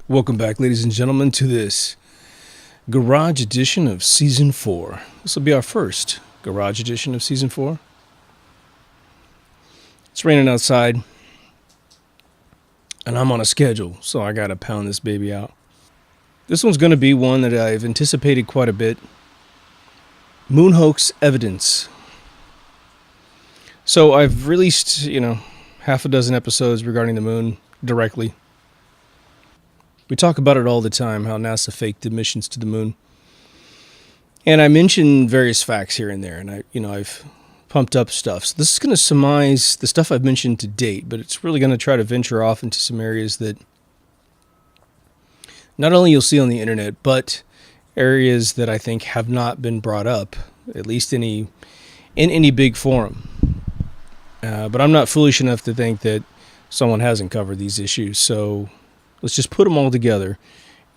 Welcome back, ladies and gentlemen, to this garage edition of Season 4. This will be our first garage edition of Season 4. It's raining outside, and I'm on a schedule, so I gotta pound this baby out. This one's going to be one that I've anticipated quite a bit. Moon Hoax Evidence. So I've released, half a dozen episodes regarding the moon directly. We talk about it all the time, how NASA faked the missions to the moon. And I mention various facts here and there, and I've pumped up stuff. So this is going to surmise the stuff I've mentioned to date, but it's really going to try to venture off into some areas that not only you'll see on the internet, but areas that I think have not been brought up, at least in any big forum. But I'm not foolish enough to think that someone hasn't covered these issues, so let's just put them all together,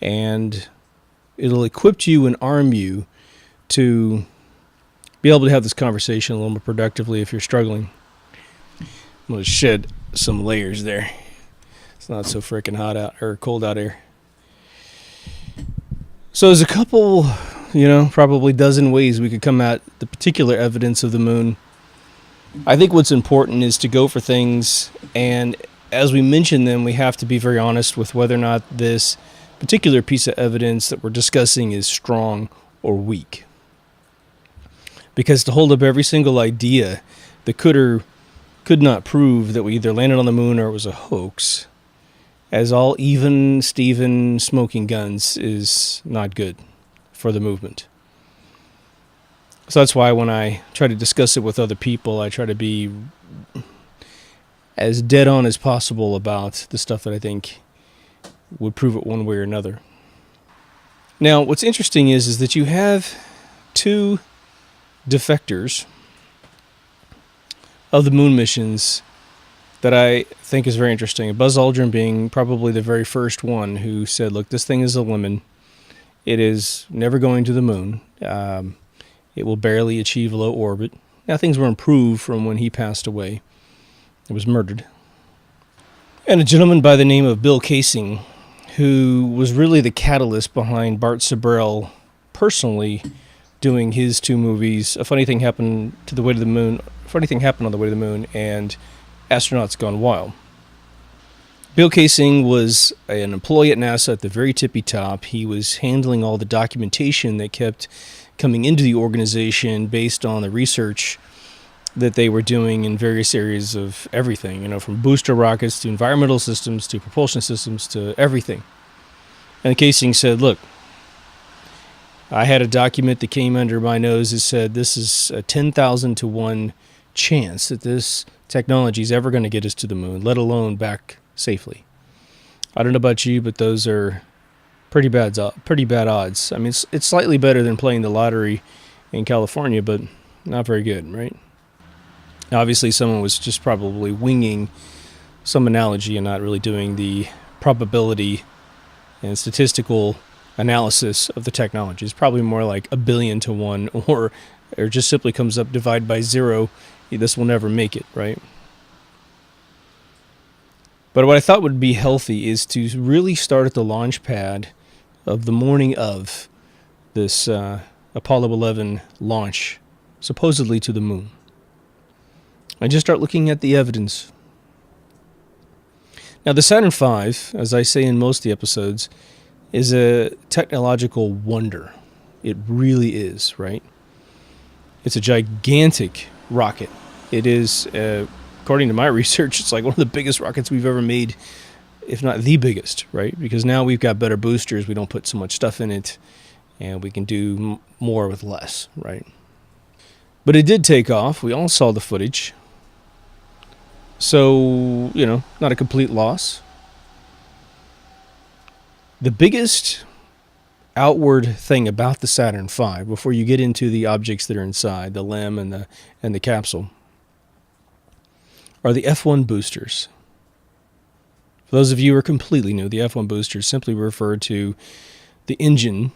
and it'll equip you and arm you to be able to have this conversation a little more productively if you're struggling. I'm going to shed some layers there. It's not so freaking hot out, or cold out here. So there's a couple, probably dozen ways we could come at the particular evidence of the moon. I think what's important is to go for things, and as we mention them, we have to be very honest with whether or not this particular piece of evidence that we're discussing is strong or weak. Because to hold up every single idea that could or could not prove that we either landed on the moon or it was a hoax, as all even Steven smoking guns, is not good for the movement. So that's why when I try to discuss it with other people, I try to be as dead on as possible about the stuff that I think would prove it one way or another. Now, what's interesting is that you have two defectors of the moon missions that I think is very interesting. Buzz Aldrin being probably the very first one who said, look, this thing is a lemon. It is never going to the moon. It will barely achieve low orbit. Now, things were improved from when he passed away. It was murdered. And a gentleman by the name of Bill Kaysing, who was really the catalyst behind Bart Sibrel personally doing his two movies, A Funny Thing Happened on the Way to the Moon, and Astronauts Gone Wild. Bill Kaysing was an employee at NASA at the very tippy top. He was handling all the documentation that kept coming into the organization based on the research that they were doing in various areas of everything, from booster rockets to environmental systems to propulsion systems to everything. And Kaysing said, look, I had a document that came under my nose that said this is a 10,000 to 1 chance that this technology is ever going to get us to the moon, let alone back safely. I don't know about you, but those are pretty bad odds. I mean, it's slightly better than playing the lottery in California, but not very good, right? Obviously, someone was just probably winging some analogy and not really doing the probability and statistical analysis of the technology. It's probably more like 1 billion to 1, or just simply comes up divide by 0. This will never make it, right? But what I thought would be healthy is to really start at the launch pad of the morning of this Apollo 11 launch, supposedly to the moon. I just start looking at the evidence. Now, the Saturn V, as I say in most of the episodes, is a technological wonder. It really is, right? It's a gigantic rocket. It is, according to my research, it's like one of the biggest rockets we've ever made, if not the biggest, right? Because now we've got better boosters. We don't put so much stuff in it, and we can do more with less, right? But it did take off. We all saw the footage. So, not a complete loss. The biggest outward thing about the Saturn V, before you get into the objects that are inside, the LEM and the capsule, are the F1 boosters. For those of you who are completely new, the F1 boosters simply refer to the engine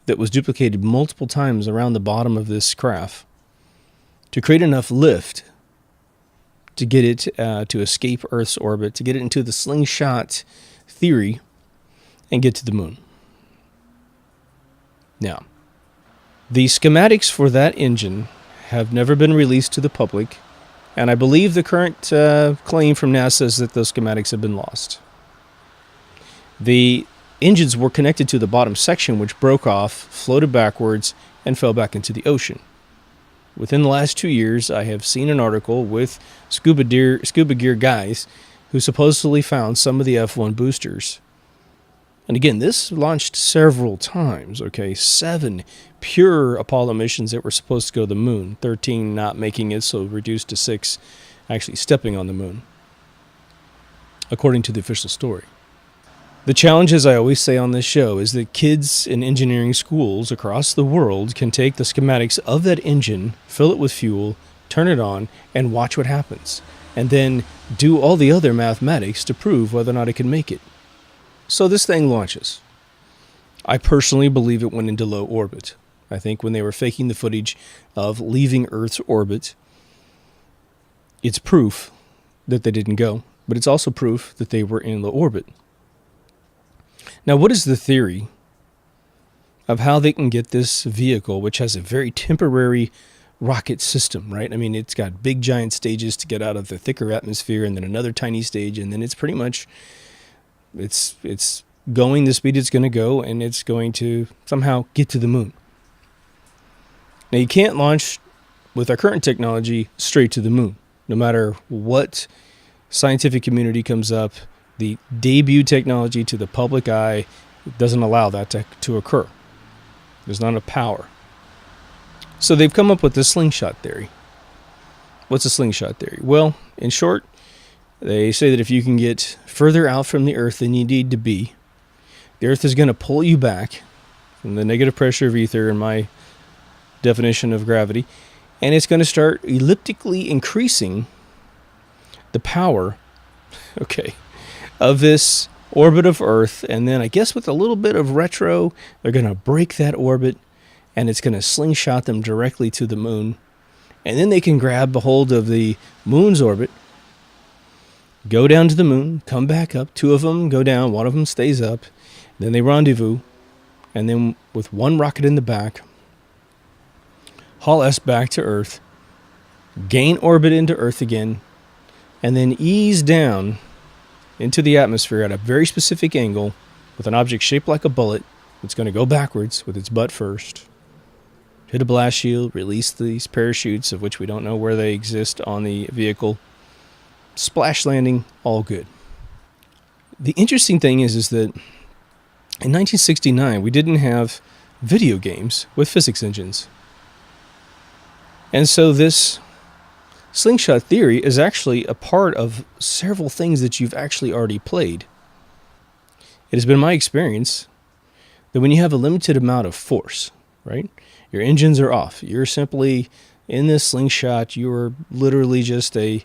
that was duplicated multiple times around the bottom of this craft to create enough lift to get it to escape Earth's orbit, to get it into the slingshot theory and get to the moon. Now, the schematics for that engine have never been released to the public, and I believe the current claim from NASA is that those schematics have been lost. The engines were connected to the bottom section, which broke off, floated backwards, and fell back into the ocean. Within the last 2 years, I have seen an article with scuba gear guys who supposedly found some of the F1 boosters. And again, this launched several times, okay? 7 pure Apollo missions that were supposed to go to the moon, 13 not making it, so reduced to 6 actually stepping on the moon, according to the official story. The challenge, as I always say on this show, is that kids in engineering schools across the world can take the schematics of that engine, fill it with fuel, turn it on, and watch what happens, and then do all the other mathematics to prove whether or not it can make it. So this thing launches. I personally believe it went into low orbit. I think when they were faking the footage of leaving Earth's orbit, it's proof that they didn't go, but it's also proof that they were in low orbit. Now, what is the theory of how they can get this vehicle, which has a very temporary rocket system, right? I mean, it's got big giant stages to get out of the thicker atmosphere, and then another tiny stage, and then it's pretty much it's going the speed it's going to go, and it's going to somehow get to the moon. Now, you can't launch with our current technology straight to the moon. No matter what scientific community comes up, the debut technology to the public eye doesn't allow that to occur. There's not enough power. So they've come up with the slingshot theory. What's a slingshot theory? Well, in short, they say that if you can get further out from the Earth than you need to be, the Earth is going to pull you back from the negative pressure of ether, in my definition of gravity, and it's going to start elliptically increasing the power, of this orbit of Earth, and then I guess with a little bit of retro, they're going to break that orbit, and it's going to slingshot them directly to the moon, and then they can grab a hold of the moon's orbit, go down to the moon, come back up. 2 of them go down, 1 of them stays up. Then they rendezvous, and then with 1 rocket in the back, haul us back to Earth, gain orbit into Earth again, and then ease down into the atmosphere at a very specific angle with an object shaped like a bullet. It's going to go backwards with its butt first, hit a blast shield, release these parachutes, of which we don't know where they exist on the vehicle, splash landing, all good. The interesting thing is that in 1969, we didn't have video games with physics engines. And so this slingshot theory is actually a part of several things that you've actually already played. It has been my experience that when you have a limited amount of force, right, your engines are off. You're simply in this slingshot. You're literally just a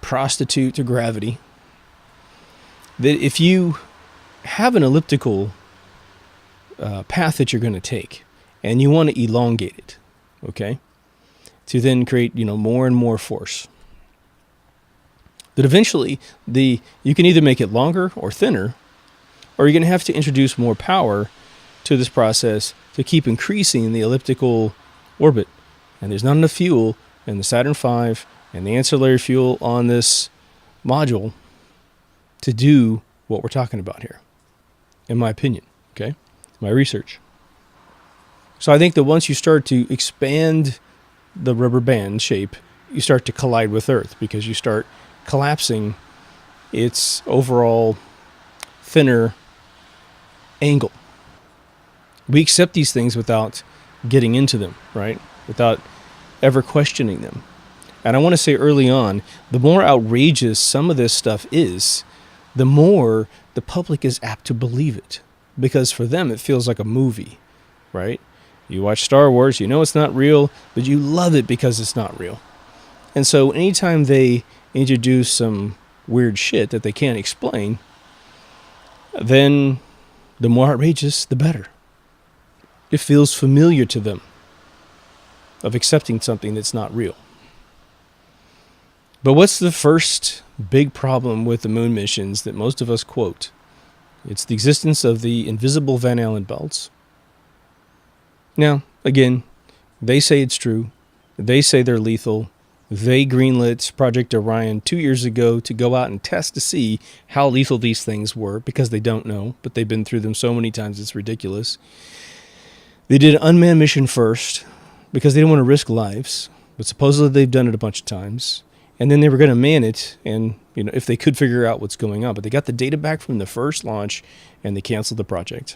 prostitute to gravity. That if you have an elliptical path that you're going to take, and you want to elongate it, okay, to then create more and more force, that eventually you can either make it longer or thinner, or you're going to have to introduce more power to this process to keep increasing the elliptical orbit. And there's not enough fuel in the Saturn V and the ancillary fuel on this module to do what we're talking about here, in my opinion, okay? My research. So I think that once you start to expand the rubber band shape, you start to collide with Earth, because you start collapsing its overall thinner angle. We accept these things without getting into them, right? Without ever questioning them. And I want to say early on, the more outrageous some of this stuff is, the more the public is apt to believe it. Because for them, it feels like a movie, right? You watch Star Wars, you know it's not real, but you love it because it's not real. And so anytime they introduce some weird shit that they can't explain, then the more outrageous, the better. It feels familiar to them of accepting something that's not real. But what's the first big problem with the moon missions that most of us quote? It's the existence of the invisible Van Allen belts. Now, again, they say it's true. They say they're lethal. They greenlit Project Orion 2 years ago to go out and test to see how lethal these things were, because they don't know, but they've been through them so many times it's ridiculous. They did an unmanned mission first because they didn't want to risk lives, but supposedly they've done it a bunch of times. And then they were going to man it, and if they could figure out what's going on. But they got the data back from the first launch, and they canceled the project.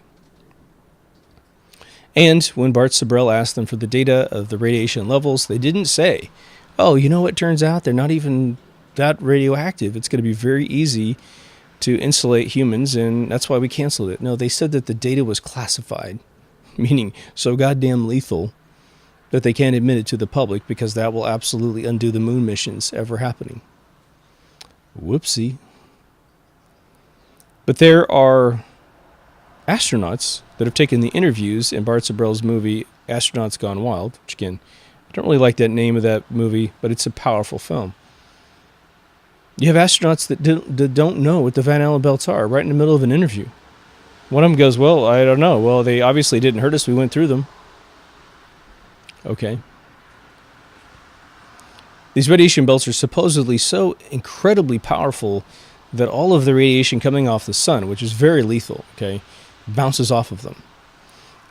And when Bart Sibrel asked them for the data of the radiation levels, they didn't say, oh, it turns out they're not even that radioactive. It's going to be very easy to insulate humans, and that's why we canceled it. No, they said that the data was classified, meaning so goddamn lethal that they can't admit it to the public because that will absolutely undo the moon missions ever happening. Whoopsie. But there are astronauts that have taken the interviews in Bart Sibrel's movie Astronauts Gone Wild, which again, I don't really like that name of that movie, but it's a powerful film. You have astronauts that don't know what the Van Allen belts are right in the middle of an interview. One of them goes, well, I don't know. Well, they obviously didn't hurt us. We went through them. Okay. These radiation belts are supposedly so incredibly powerful that all of the radiation coming off the sun, which is very lethal, okay, bounces off of them.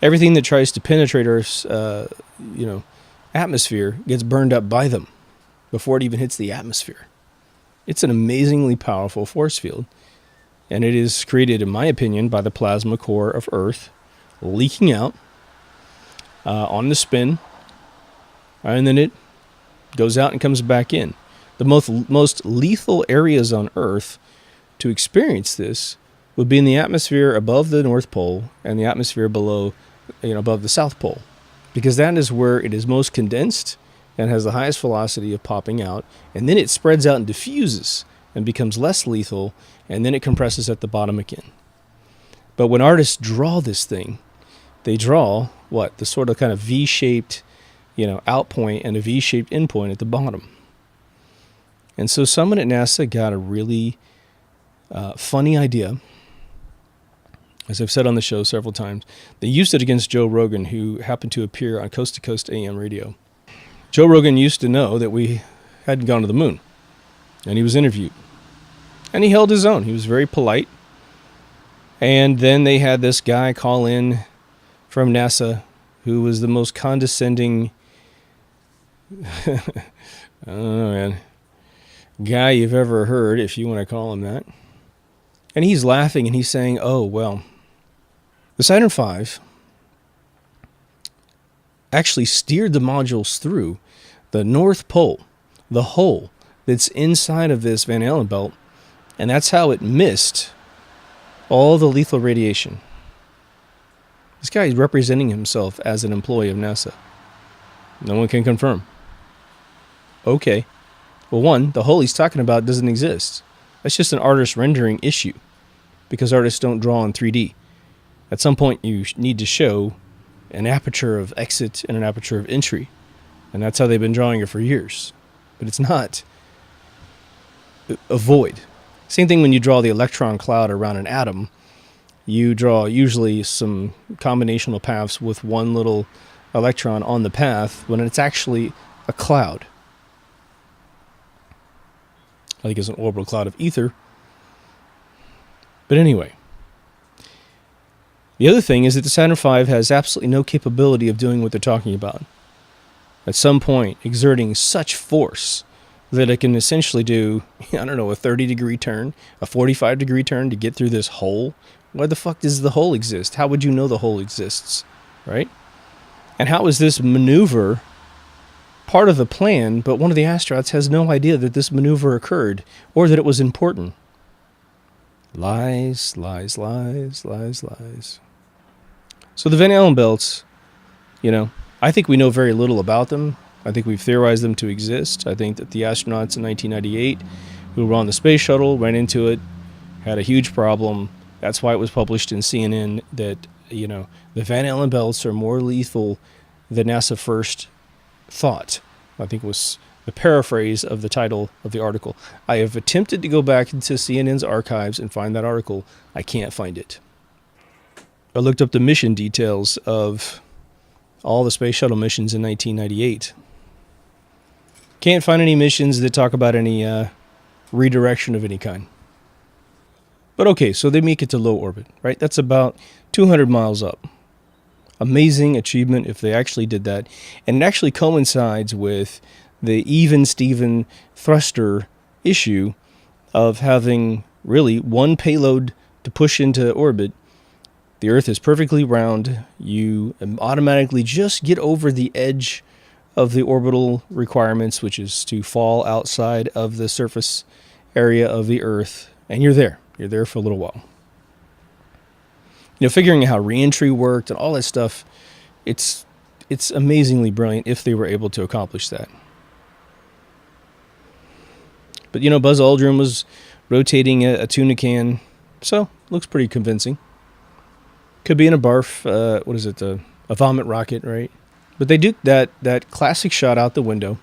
Everything that tries to penetrate Earth's, atmosphere gets burned up by them before it even hits the atmosphere. It's an amazingly powerful force field, and it is created, in my opinion, by the plasma core of Earth leaking out on the spin, and then it goes out and comes back in. The most lethal areas on Earth to experience this would be in the atmosphere above the North Pole and the atmosphere below, above the South Pole, because that is where it is most condensed and has the highest velocity of popping out, and then it spreads out and diffuses and becomes less lethal, and then it compresses at the bottom again. But when artists draw this thing, they draw the sort of kind of V-shaped, out point and a V-shaped end point at the bottom. And so someone at NASA got a really funny idea. As I've said on the show several times, they used it against Joe Rogan, who happened to appear on Coast to Coast AM radio. Joe Rogan used to know that we hadn't gone to the moon, and he was interviewed. And he held his own. He was very polite. And then they had this guy call in from NASA who was the most condescending, I don't know, man, guy you've ever heard, if you want to call him that. And he's laughing and he's saying, oh, well, the Saturn V actually steered the modules through the North Pole, the hole that's inside of this Van Allen belt, and that's how it missed all the lethal radiation. This guy is representing himself as an employee of NASA. No one can confirm. Okay. Well, one, the hole he's talking about doesn't exist. That's just an artist rendering issue, because artists don't draw in 3D. At some point, you need to show an aperture of exit and an aperture of entry, and that's how they've been drawing it for years. But it's not a void. Same thing when you draw the electron cloud around an atom. You draw usually some combinational paths with one little electron on the path when it's actually a cloud. I think it's an orbital cloud of ether. But anyway, the other thing is that the Saturn V has absolutely no capability of doing what they're talking about. At some point, exerting such force that it can essentially do, a 30-degree turn, a 45-degree turn to get through this hole. Why the fuck does the hole exist? How would you know the hole exists, right? And how is this maneuver part of the plan, but one of the astronauts has no idea that this maneuver occurred or that it was important? Lies, lies, lies, lies, lies. So the Van Allen belts, I think we know very little about them. I think we've theorized them to exist. I think that the astronauts in 1998 who were on the space shuttle ran into it, had a huge problem. That's why it was published in CNN that, the Van Allen belts are more lethal than NASA first thought. I think it was a paraphrase of the title of the article. I have attempted to go back into CNN's archives and find that article. I can't find it. I looked up the mission details of all the space shuttle missions in 1998. Can't find any missions that talk about any redirection of any kind. But okay, so they make it to low orbit, right? That's about 200 miles up. Amazing achievement if they actually did that. And it actually coincides with the even-steven thruster issue of having really one payload to push into orbit. The Earth is perfectly round. You automatically just get over the edge of the orbital requirements, which is to fall outside of the surface area of the Earth, and you're there. You're there for a little while. Figuring out how reentry worked and all that stuff, it's amazingly brilliant if they were able to accomplish that. But, Buzz Aldrin was rotating a tuna can, so looks pretty convincing. Could be in a barf, a vomit rocket, right? But they do that classic shot out the window,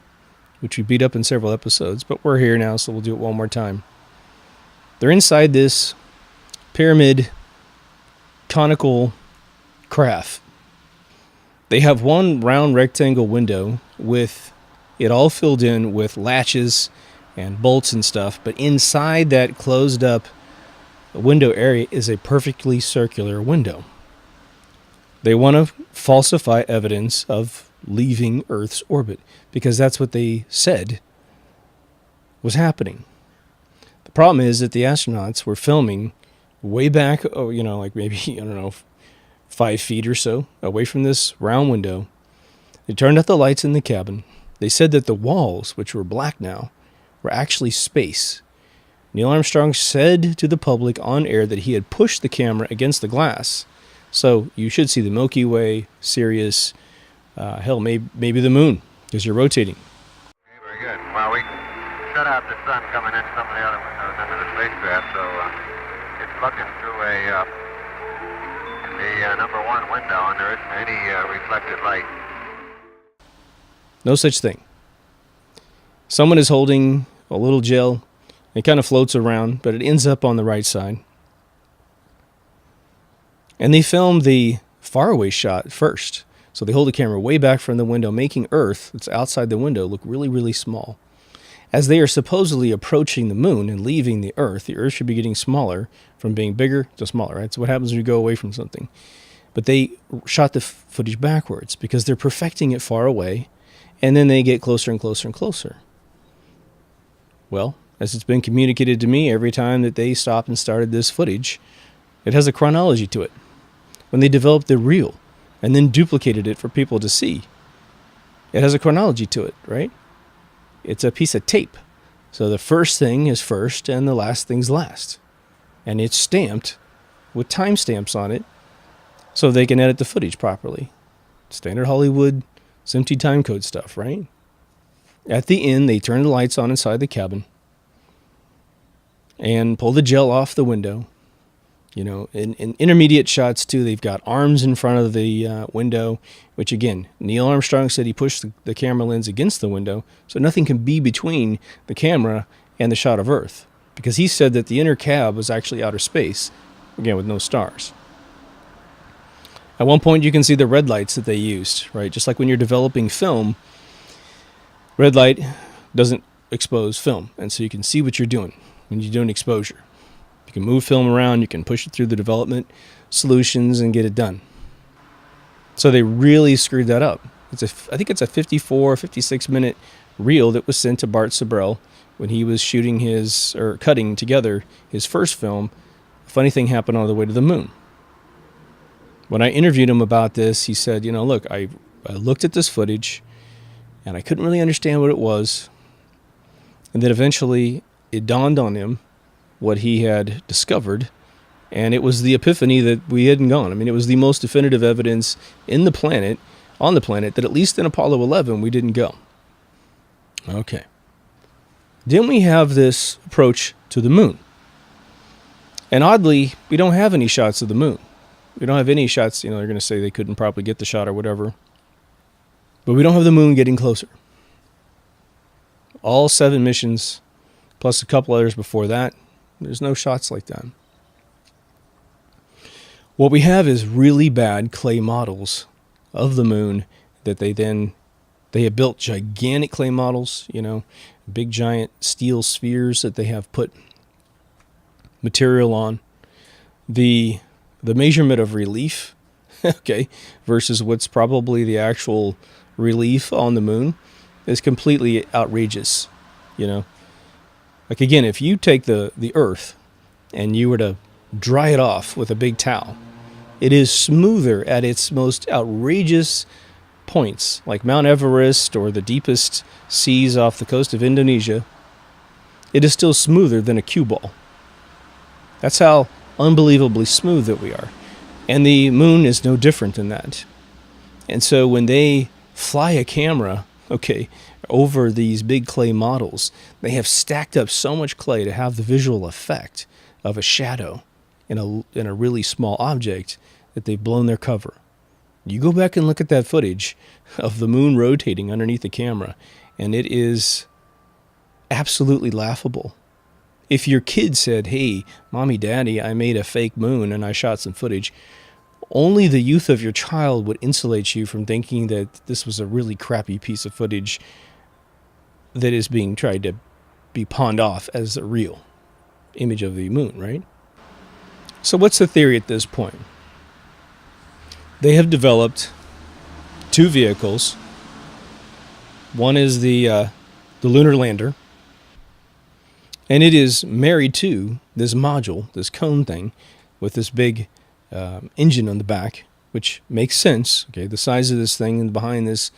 which we beat up in several episodes, but we're here now, so we'll do it one more time. They're inside this pyramid conical craft. They have one round rectangle window with it all filled in with latches and bolts and stuff, but inside that closed up window area is a perfectly circular window. They want to falsify evidence of leaving Earth's orbit because that's what they said was happening. The problem is that the astronauts were filming way back, like maybe, 5 feet or so away from this round window. They turned out the lights in the cabin. They said that the walls, which were black now, were actually space. Neil Armstrong said to the public on air that he had pushed the camera against the glass. So you should see the Milky Way, Sirius, maybe the moon, because you're rotating. Okay, very good. Well, we shut out the sun coming in some of the other windows into the spacecraft, so it's looking through the number 1 window, and there isn't any reflected light. No such thing. Someone is holding a little gel. It kind of floats around, but it ends up on the right side. And they film the faraway shot first. So they hold the camera way back from the window, making Earth, that's outside the window, look really, really small. As they are supposedly approaching the moon and leaving the Earth should be getting smaller from being bigger to smaller, right? So what happens when you go away from something? But they shot the footage backwards because they're perfecting it far away, and then they get closer and closer and closer. Well, as it's been communicated to me, every time that they stopped and started this footage, it has a chronology to it. When they developed the reel and then duplicated it for people to see, it has a chronology to it, right? It's a piece of tape. So the first thing is first and the last thing's last. And it's stamped with timestamps on it so they can edit the footage properly. Standard Hollywood SMPTE timecode stuff, right? At the end, they turn the lights on inside the cabin and pull the gel off the window. In intermediate shots, too, they've got arms in front of the window, which, again, Neil Armstrong said he pushed the camera lens against the window, so nothing can be between the camera and the shot of Earth, because he said that the inner cab was actually outer space, again, with no stars. At one point, you can see the red lights that they used, right? Just like when you're developing film, red light doesn't expose film, and so you can see what you're doing when you're doing exposure. You can move film around, you can push it through the development solutions and get it done. So they really screwed that up. I think it's a 56 minute reel that was sent to Bart Sabrell when he was shooting cutting together his first film. A funny thing happened on the way to the moon. When I interviewed him about this, he said, look, I looked at this footage and I couldn't really understand what it was. And then eventually it dawned on him what he had discovered, and it was the epiphany that we hadn't gone. I mean, it was the most definitive evidence on the planet, that at least in Apollo 11, we didn't go. Okay. Then we have this approach to the moon. And oddly, we don't have any shots of the moon. We don't have any shots, they're going to say they couldn't probably get the shot or whatever. But we don't have the moon getting closer. All 7 missions, plus a couple others before that, there's no shots like that. What we have is really bad clay models of the moon that they have built gigantic clay models, big giant steel spheres that they have put material on. The measurement of relief, okay, versus what's probably the actual relief on the moon is completely outrageous, Like, again, if you take the Earth and you were to dry it off with a big towel, it is smoother at its most outrageous points, like Mount Everest or the deepest seas off the coast of Indonesia. It is still smoother than a cue ball. That's how unbelievably smooth that we are. And the moon is no different than that. And so when they fly a camera, over these big clay models, they have stacked up so much clay to have the visual effect of a shadow in a really small object that they've blown their cover. You go back and look at that footage of the moon rotating underneath the camera, and it is absolutely laughable. If your kid said, "Hey, mommy, daddy, I made a fake moon and I shot some footage," only the youth of your child would insulate you from thinking that this was a really crappy piece of footage that is being tried to be pawned off as a real image of the moon, right? So what's the theory at this point? They have developed 2 vehicles. One is the lunar lander, and it is married to this module, this cone thing, with this big engine on the back, which makes sense. Okay, the size of this thing and behind this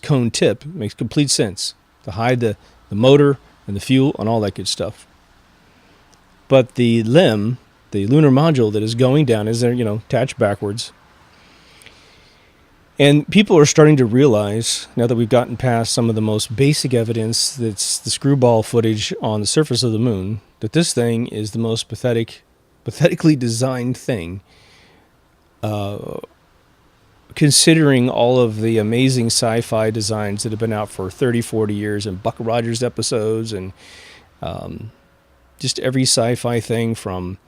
cone tip makes complete sense to hide the motor and the fuel and all that good stuff. But the LEM, the lunar module that is going down, is there, attached backwards. And people are starting to realize, now that we've gotten past some of the most basic evidence that's the screwball footage on the surface of the moon, that this thing is the most pathetically designed thing, considering all of the amazing sci-fi designs that have been out for 30, 40 years, and Buck Rogers episodes, and just every sci-fi thing from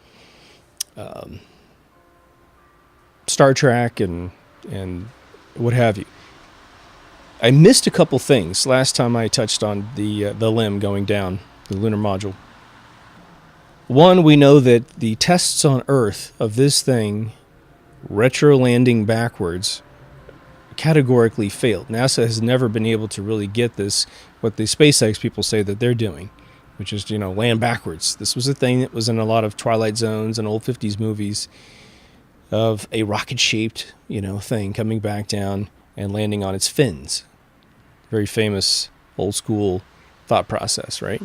Star Trek and what have you. I missed a couple things last time I touched on the LEM going down, the lunar module. One, we know that the tests on Earth of this thing retro-landing backwards categorically failed. NASA has never been able to really get this, what the SpaceX people say that they're doing, which is, land backwards. This was a thing that was in a lot of Twilight Zones and old 50s movies of a rocket-shaped, thing coming back down and landing on its fins. Very famous old-school thought process, right?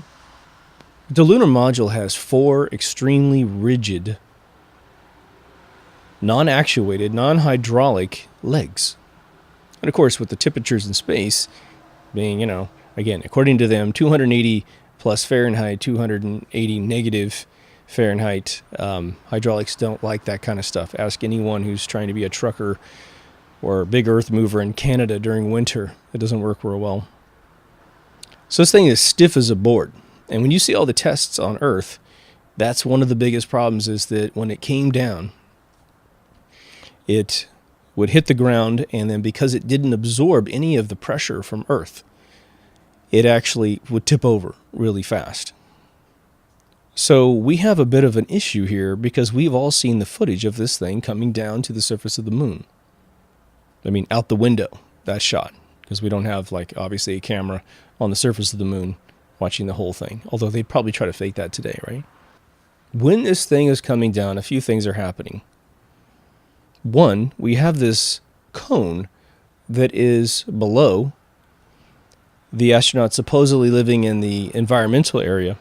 The lunar module has 4 extremely rigid, non-actuated, non-hydraulic legs. And of course, with the temperatures in space being, again, according to them, 280 plus Fahrenheit, 280 negative Fahrenheit, hydraulics don't like that kind of stuff. Ask anyone who's trying to be a trucker or a big earth mover in Canada during winter. It doesn't work real well. So this thing is stiff as a board. And when you see all the tests on Earth, that's one of the biggest problems, is that when it came down, it would hit the ground, and then because it didn't absorb any of the pressure from Earth, it actually would tip over really fast. So we have a bit of an issue here, because we've all seen the footage of this thing coming down to the surface of the moon. I mean, out the window, that shot, because we don't have, obviously a camera on the surface of the moon watching the whole thing, although they'd probably try to fake that today, right? When this thing is coming down, a few things are happening. One, we have this cone that is below the astronauts supposedly living in the environmental area,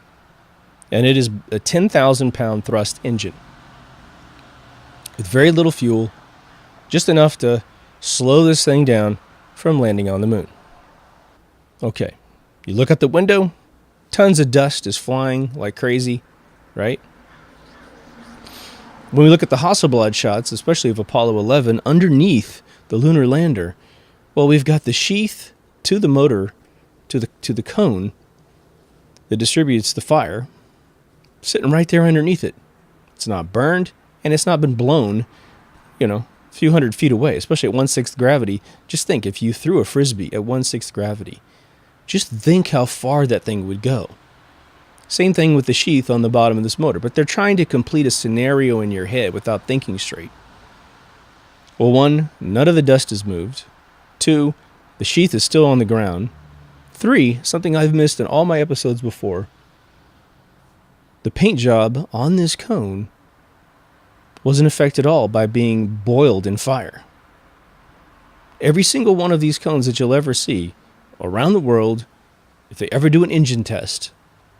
and it is a 10,000-pound thrust engine with very little fuel, just enough to slow this thing down from landing on the moon. Okay, you look out the window, tons of dust is flying like crazy, right? When we look at the Hasselblad shots, especially of Apollo 11, underneath the lunar lander, well, we've got the sheath to the motor to the cone that distributes the fire, sitting right there underneath it. It's not burned, and it's not been blown, a few hundred feet away, especially at 1/6 gravity. Just think, if you threw a frisbee at 1/6 gravity, just think how far that thing would go. Same thing with the sheath on the bottom of this motor, but they're trying to complete a scenario in your head without thinking straight. Well, one, none of the dust is moved. Two, the sheath is still on the ground. Three, something I've missed in all my episodes before, the paint job on this cone wasn't affected at all by being boiled in fire. Every single one of these cones that you'll ever see around the world, if they ever do an engine test,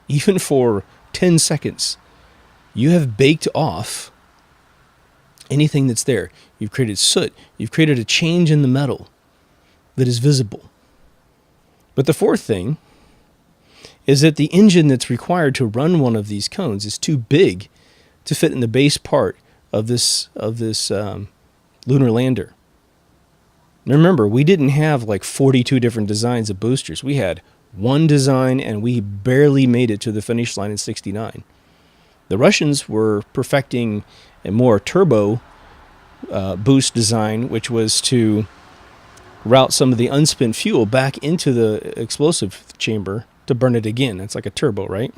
even for 10 seconds, you have baked off anything that's there. You've created soot. You've created a change in the metal that is visible. But the fourth thing is that the engine that's required to run one of these cones is too big to fit in the base part of this lunar lander. Now remember, we didn't have like 42 different designs of boosters. We had one design, and we barely made it to the finish line in '69. The Russians were perfecting a more turbo boost design, which was to route some of the unspent fuel back into the explosive chamber to burn it again. That's like a turbo, right?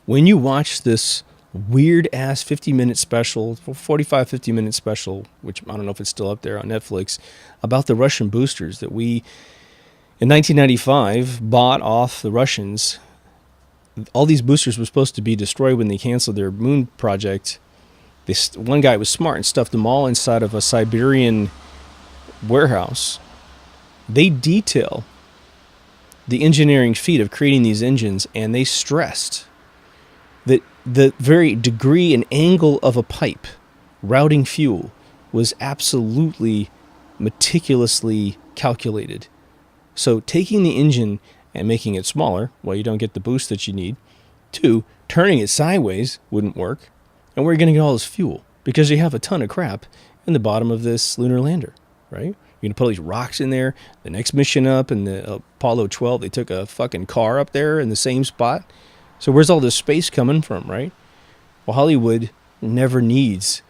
When you watch this weird-ass 50-minute special, 45, 50-minute special, which I don't know if it's still up there on Netflix, about the Russian boosters that we, in 1995, bought off the Russians. All these boosters were supposed to be destroyed when they canceled their moon project. One guy was smart and stuffed them all inside of a Siberian warehouse. They detail the engineering feat of creating these engines, and they stressed that the very degree and angle of a pipe routing fuel was absolutely meticulously calculated. So taking the engine and making it smaller, well, you don't get the boost that you need. Two, turning it sideways wouldn't work. And where are you going to get all this fuel? Because you have a ton of crap in the bottom of this lunar lander, right? You're going to put all these rocks in there. The next mission up in the Apollo 12, they took a fucking car up there in the same spot. So where's all this space coming from, right? Well, Hollywood never needs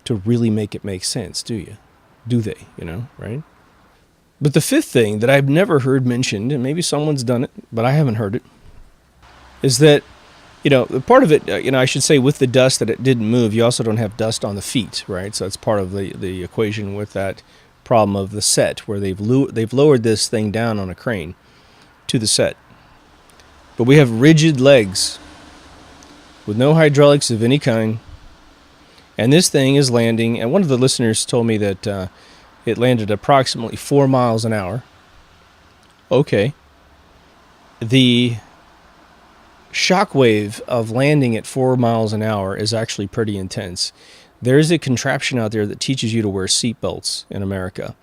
to really make it make sense, do you? Do they, right? But the fifth thing that I've never heard mentioned, and maybe someone's done it, but I haven't heard it, is that, part of it, I should say with the dust that it didn't move, you also don't have dust on the feet, right? So that's part of the equation with that problem of the set, where they've lowered this thing down on a crane to the set. But we have rigid legs with no hydraulics of any kind, and this thing is landing, and one of the listeners told me that it landed approximately 4 miles an hour. Okay. The shockwave of landing at 4 miles an hour is actually pretty intense. There's a contraption out there that teaches you to wear seatbelts in America.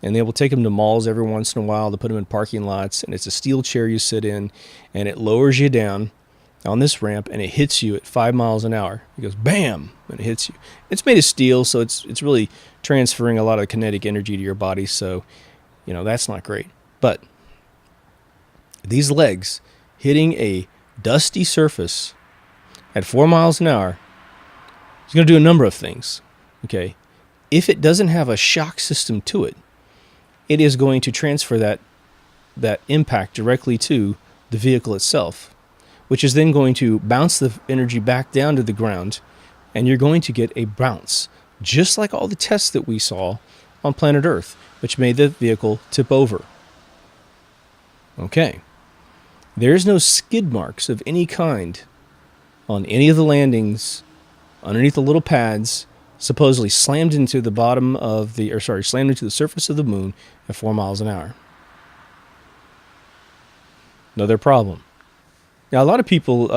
And they will take them to malls every once in a while to put them in parking lots. And it's a steel chair you sit in, and it lowers you down on this ramp, and it hits you at 5 miles an hour. It goes bam, and it hits you. It's made of steel, so it's really transferring a lot of kinetic energy to your body. So, that's not great. But these legs hitting a dusty surface at 4 miles an hour is going to do a number of things. Okay, if it doesn't have a shock system to it, it is going to transfer that impact directly to the vehicle itself, which is then going to bounce the energy back down to the ground, and you're going to get a bounce, just like all the tests that we saw on planet Earth, which made the vehicle tip over. Okay. There's no skid marks of any kind on any of the landings underneath the little pads supposedly slammed into the slammed into the surface of the moon at 4 miles an hour. Another problem. Now, a lot of people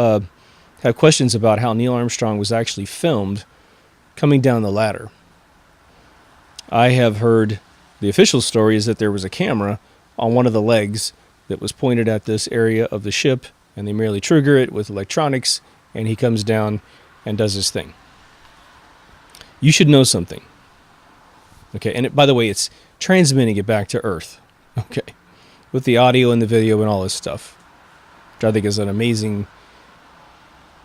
have questions about how Neil Armstrong was actually filmed coming down the ladder. I have heard the official story is that there was a camera on one of the legs that was pointed at this area of the ship, and they merely trigger it with electronics, and he comes down and does his thing. You should know something. Okay, and by the way, it's transmitting it back to Earth. Okay. with the audio and the video and all this stuff, which I think is an amazing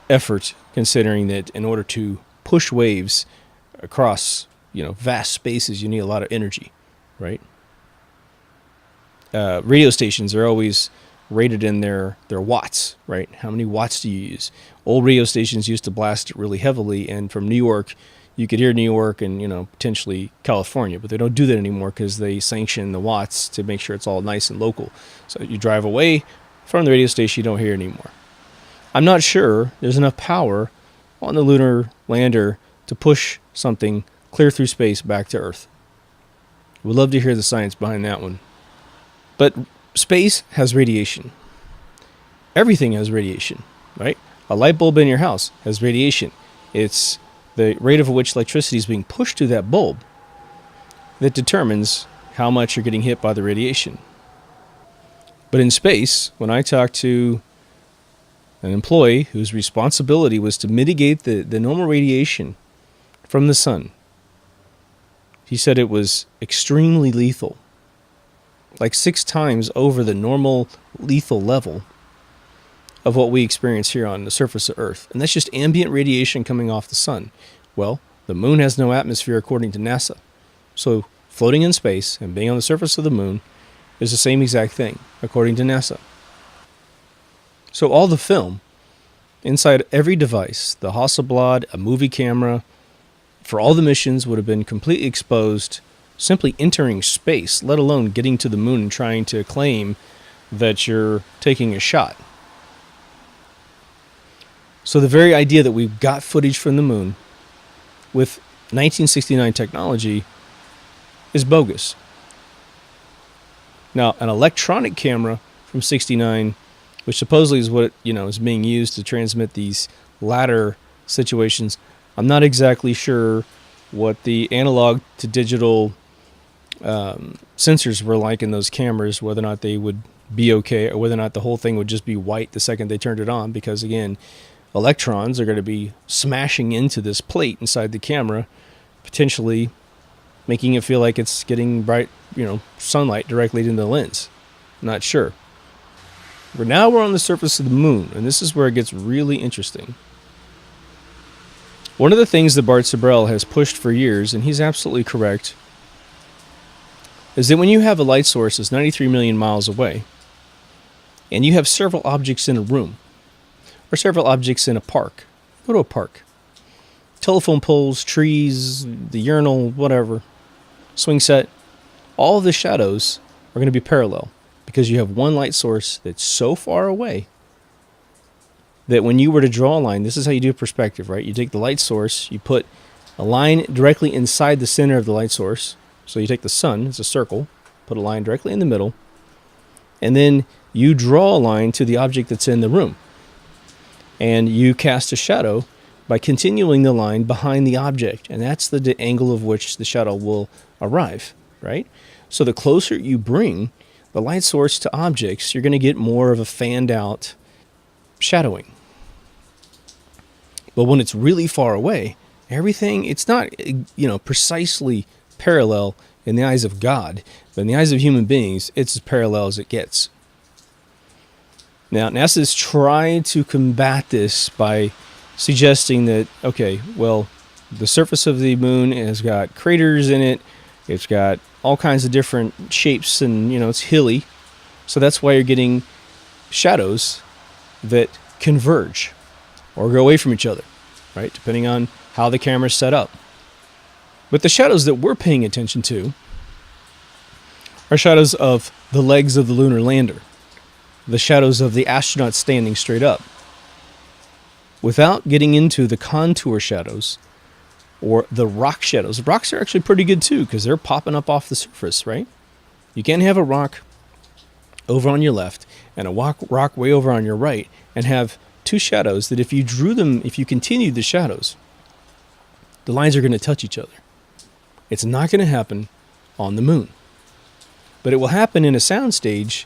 effort, considering that in order to push waves across, vast spaces, you need a lot of energy, right? Radio stations are always rated in their watts, right? How many watts do you use? Old radio stations used to blast it really heavily, and from New York, you could hear New York and, potentially California, but they don't do that anymore because they sanction the watts to make sure it's all nice and local. So you drive away from the radio station, you don't hear it anymore. I'm not sure there's enough power on the lunar lander to push something clear through space back to Earth. We'd love to hear the science behind that one. But space has radiation. Everything has radiation, right? A light bulb in your house has radiation. It's the rate of which electricity is being pushed to that bulb that determines how much you're getting hit by the radiation. But in space, when I talked to an employee whose responsibility was to mitigate the normal radiation from the sun, he said it was extremely lethal. Like 6 times over the normal lethal level of what we experience here on the surface of Earth. And that's just ambient radiation coming off the sun. Well, the moon has no atmosphere according to NASA. So floating in space and being on the surface of the moon is the same exact thing according to NASA. So all the film inside every device, the Hasselblad, a movie camera, for all the missions would have been completely exposed simply entering space, let alone getting to the moon and trying to claim that you're taking a shot. So the very idea that we've got footage from the moon with 1969 technology is bogus. Now, an electronic camera from 69, which supposedly is what is being used to transmit these latter situations, I'm not exactly sure what the analog to digital sensors were like in those cameras, whether or not they would be okay, or whether or not the whole thing would just be white the second they turned it on, because again, electrons are going to be smashing into this plate inside the camera, potentially making it feel like it's getting bright, sunlight directly into the lens. Not sure. But now we're on the surface of the moon, and this is where it gets really interesting. One of the things that Bart Sibrel has pushed for years, and he's absolutely correct, is that when you have a light source that's 93 million miles away, and you have several objects in a room, or several objects in a park, go to a park, telephone poles, trees, the urinal, whatever, swing set, all of the shadows are going to be parallel, because you have one light source that's so far away that when you were to draw a line, this is how you do perspective, right? You take the light source, you put a line directly inside the center of the light source. So you take the sun, it's a circle, put a line directly in the middle, and then you draw a line to the object that's in the room. And you cast a shadow by continuing the line behind the object, and that's the angle of which the shadow will arrive, right? So the closer you bring the light source to objects, you're going to get more of a fanned out shadowing. But when it's really far away, everything, it's not, precisely parallel in the eyes of God, but in the eyes of human beings, it's as parallel as it gets. Now, NASA's tried to combat this by suggesting that, okay, well, the surface of the moon has got craters in it, it's got all kinds of different shapes, and, it's hilly, so that's why you're getting shadows that converge or go away from each other, right, depending on how the camera's set up. But the shadows that we're paying attention to are shadows of the legs of the lunar lander, the shadows of the astronauts standing straight up. Without getting into the contour shadows or the rock shadows. Rocks are actually pretty good too, because they're popping up off the surface, right? You can't have a rock over on your left and a rock way over on your right and have two shadows that if you drew them, if you continued the shadows, the lines are going to touch each other. It's not going to happen on the moon. But it will happen in a soundstage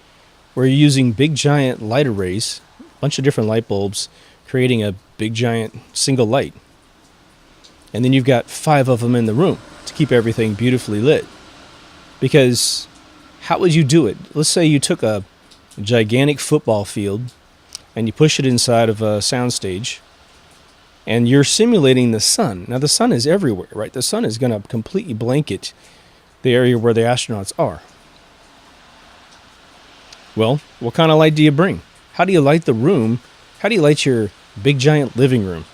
where you're using big giant light arrays, a bunch of different light bulbs, creating a big giant single light. And then you've got 5 of them in the room to keep everything beautifully lit. Because How would you do it? Let's say you took a gigantic football field and you push it inside of a soundstage, and you're simulating the sun. Now, the sun is everywhere, right? The sun is going to completely blanket the area where the astronauts are. Well, what kind of light do you bring? How do you light the room? How do you light your big giant living room?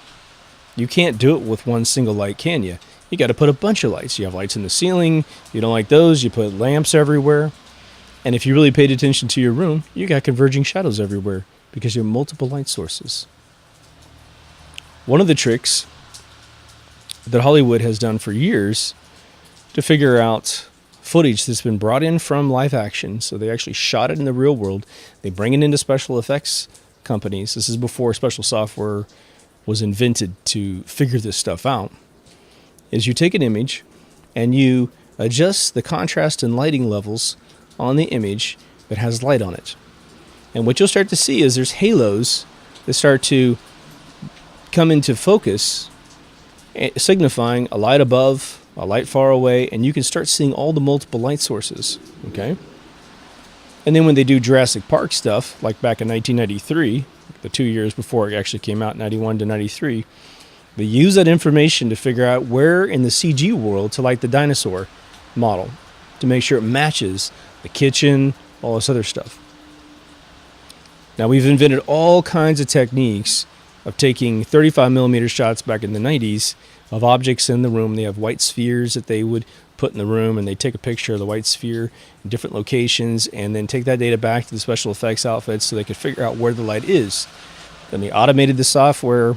You can't do it with one single light, can you? You got to put a bunch of lights. You have lights in the ceiling. You don't like those, you put lamps everywhere. And if you really paid attention to your room, you got converging shadows everywhere because you have multiple light sources. One of the tricks that Hollywood has done for years to figure out footage that's been brought in from live action, so they actually shot it in the real world, they bring it into special effects companies. This is before special software was invented to figure this stuff out, is you take an image and you adjust the contrast and lighting levels on the image that has light on it. And what you'll start to see is there's halos that start to come into focus, signifying a light above, a light far away, and you can start seeing all the multiple light sources, okay? And then when they do Jurassic Park stuff, like back in 1993, the 2 years before it actually came out, 91 to 93, they use that information to figure out where in the CG world to light the dinosaur model to make sure it matches the kitchen, all this other stuff. Now, we've invented all kinds of techniques of taking 35 millimeter shots back in the 90s of objects in the room. They have white spheres that they would put in the room, and they take a picture of the white sphere in different locations and then take that data back to the special effects outfits so they could figure out where the light is. Then they automated the software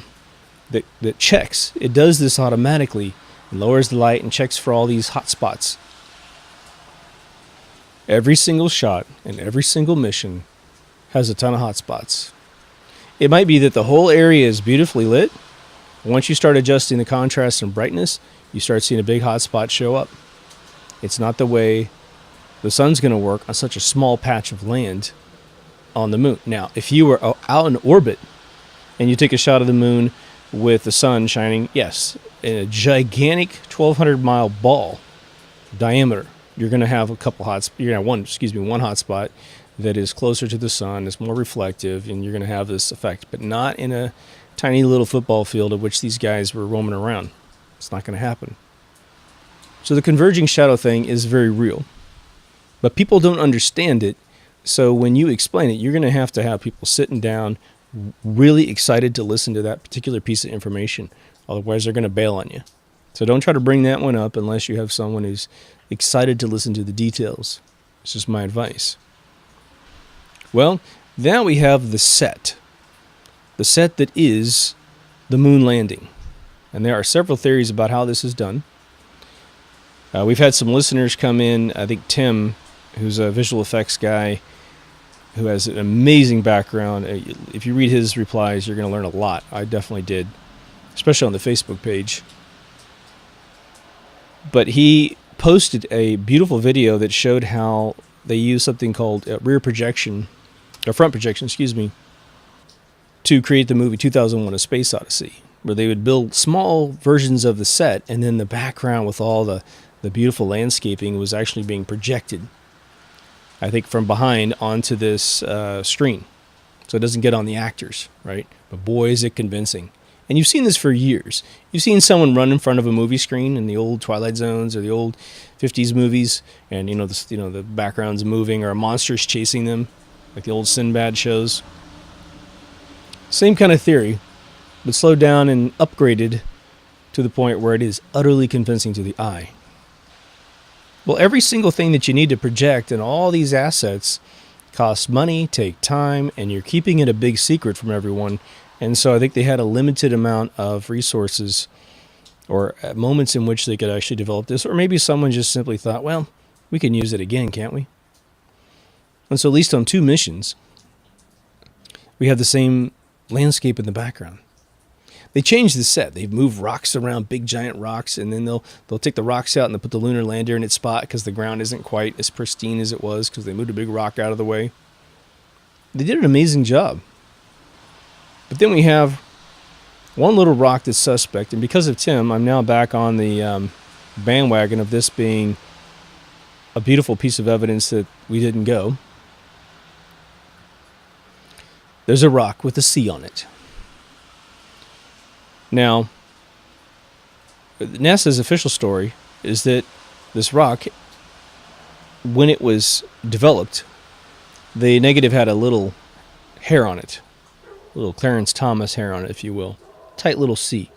that checks. It does this automatically and lowers the light and checks for all these hot spots. Every single shot and every single mission has a ton of hot spots. It might be that the whole area is beautifully lit. Once you start adjusting the contrast and brightness, you start seeing a big hot spot show up. It's not the way the sun's going to work on such a small patch of land on the moon. Now, if you were out in orbit and you take a shot of the moon with the sun shining, yes, in a gigantic 1,200-mile ball diameter, you're going to have a couple you're going to have one hot spot that is closer to the sun, is more reflective, and you're going to have this effect, but not in a tiny little football field of which these guys were roaming around. It's not going to happen. So the converging shadow thing is very real, but people don't understand it. So when you explain it, you're going to have people sitting down really excited to listen to that particular piece of information. Otherwise, they're going to bail on you. So don't try to bring that one up unless you have someone who's excited to listen to the details. This is my advice. Well, now we have the set that is the moon landing. And there are several theories about how this is done. We've had some listeners come in. I think Tim, who's a visual effects guy, who has an amazing background. If you read his replies, you're going to learn a lot. I definitely did, especially on the Facebook page. But he posted a beautiful video that showed how they use something called front projection, to create the movie 2001: A Space Odyssey, where they would build small versions of the set, and then the background with all the beautiful landscaping was actually being projected, I think, from behind onto this screen. So it doesn't get on the actors, right? But boy, is it convincing. And you've seen this for years. You've seen someone run in front of a movie screen in the old Twilight Zones or the old 50s movies, and the background's moving or a monster's chasing them, like the old Sinbad shows. Same kind of theory, but slowed down and upgraded to the point where it is utterly convincing to the eye. Well, every single thing that you need to project and all these assets cost money, take time, and you're keeping it a big secret from everyone. And so I think they had a limited amount of resources or moments in which they could actually develop this. Or maybe someone just simply thought, well, we can use it again, can't we? And so at least on 2 missions, we have the same landscape in the background. They changed the set. They've moved rocks around, big giant rocks, and then they'll take the rocks out and they'll put the lunar lander in its spot because the ground isn't quite as pristine as it was because they moved a big rock out of the way. They did an amazing job. But then we have one little rock that's suspect, and because of Tim, I'm now back on the bandwagon of this being a beautiful piece of evidence that we didn't go. There's a rock with a C on it. Now, NASA's official story is that this rock, when it was developed, the negative had a little hair on it, a little Clarence Thomas hair on it, if you will, tight little C.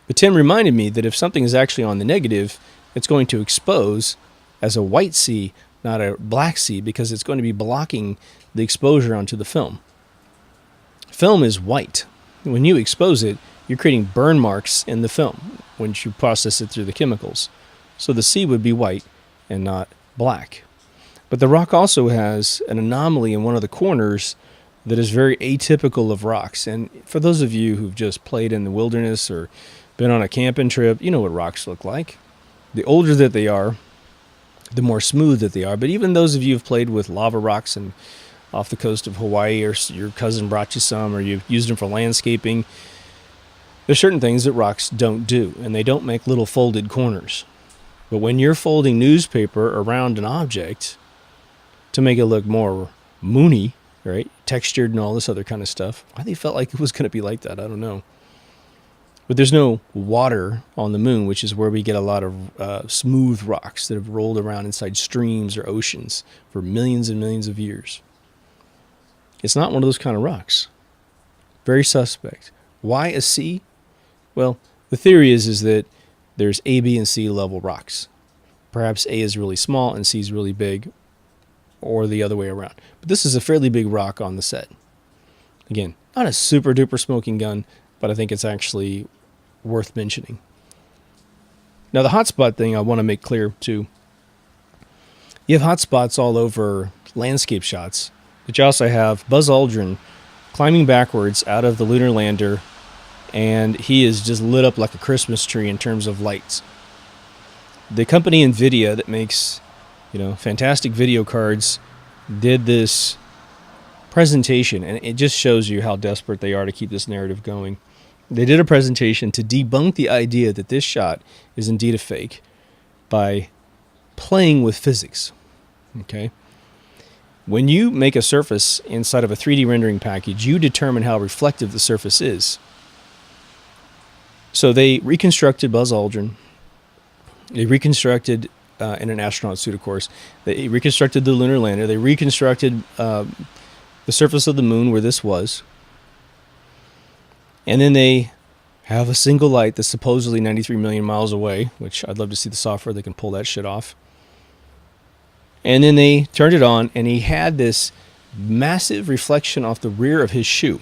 But Tim reminded me that if something is actually on the negative, it's going to expose as a white C, not a black C, because it's going to be blocking the exposure onto the film. Film is white. When you expose it, you're creating burn marks in the film when you process it through the chemicals. So the C would be white and not black. But the rock also has an anomaly in one of the corners that is very atypical of rocks. And for those of you who've just played in the wilderness or been on a camping trip, you know what rocks look like. The older that they are, the more smooth that they are. But even those of you who've played with lava rocks and off the coast of Hawaii, or your cousin brought you some, or you've used them for landscaping, there's certain things that rocks don't do, and they don't make little folded corners. But when you're folding newspaper around an object to make it look more moony, right, textured and all this other kind of stuff, why they felt like it was going to be like that, I don't know. But there's no water on the moon, which is where we get a lot of smooth rocks that have rolled around inside streams or oceans for millions and millions of years. It's not one of those kind of rocks. Very suspect. Why a C? Well, the theory is that there's A, B, and C level rocks. Perhaps A is really small and C is really big, or the other way around. But this is a fairly big rock on the set. Again, not a super duper smoking gun, but I think it's actually worth mentioning. Now, the hotspot thing I want to make clear too. You have hotspots all over landscape shots, but you also have Buzz Aldrin climbing backwards out of the lunar lander, and he is just lit up like a Christmas tree in terms of lights. The company NVIDIA that makes, fantastic video cards did this presentation, and it just shows you how desperate they are to keep this narrative going. They did a presentation to debunk the idea that this shot is indeed a fake by playing with physics. Okay? When you make a surface inside of a 3D rendering package, you determine how reflective the surface is. So they reconstructed Buzz Aldrin. They reconstructed, in an astronaut suit, of course. They reconstructed the lunar lander. They reconstructed the surface of the moon where this was. And then they have a single light that's supposedly 93 million miles away, which I'd love to see the software that can pull that shit off. And then they turned it on, and he had this massive reflection off the rear of his shoe.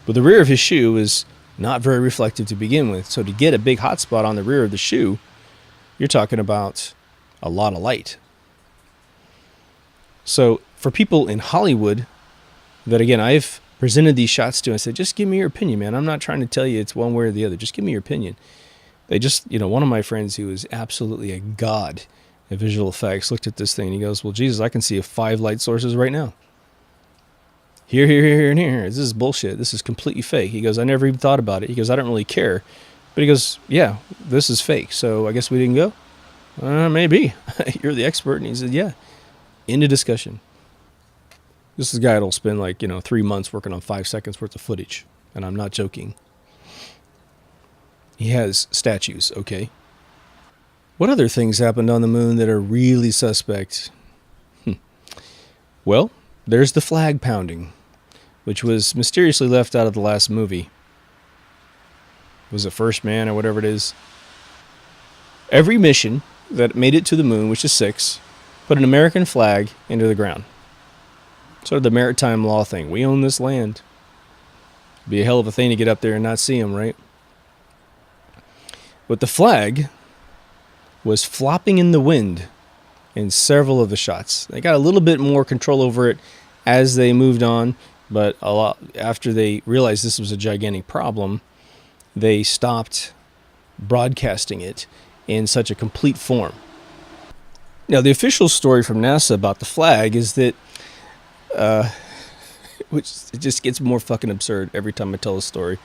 But the rear of his shoe is not very reflective to begin with. So to get a big hot spot on the rear of the shoe, you're talking about a lot of light. So for people in Hollywood that, again, I've presented these shots to, I said, just give me your opinion, man. I'm not trying to tell you it's one way or the other. Just give me your opinion. They just, one of my friends who is absolutely a god at visual effects looked at this thing and he goes, well, Jesus, I can see 5 light sources right now. Here, and here. This is bullshit. This is completely fake. He goes, I never even thought about it. He goes, I don't really care. But he goes, yeah, this is fake. So I guess we didn't go? Maybe. You're the expert. And he said, yeah. End of discussion. This is a guy that'll spend 3 months working on 5 seconds worth of footage. And I'm not joking. He has statues, okay? What other things happened on the moon that are really suspect? Well, there's the flag pounding, which was mysteriously left out of the last movie. Was it First Man or whatever it is? Every mission that made it to the moon, which is 6, put an American flag into the ground. Sort of the maritime law thing. We own this land. Be a hell of a thing to get up there and not see them, right? But the flag was flopping in the wind in several of the shots. They got a little bit more control over it as they moved on, but a lot after they realized this was a gigantic problem, they stopped broadcasting it in such a complete form. Now, the official story from NASA about the flag is that, which it just gets more fucking absurd every time I tell a story.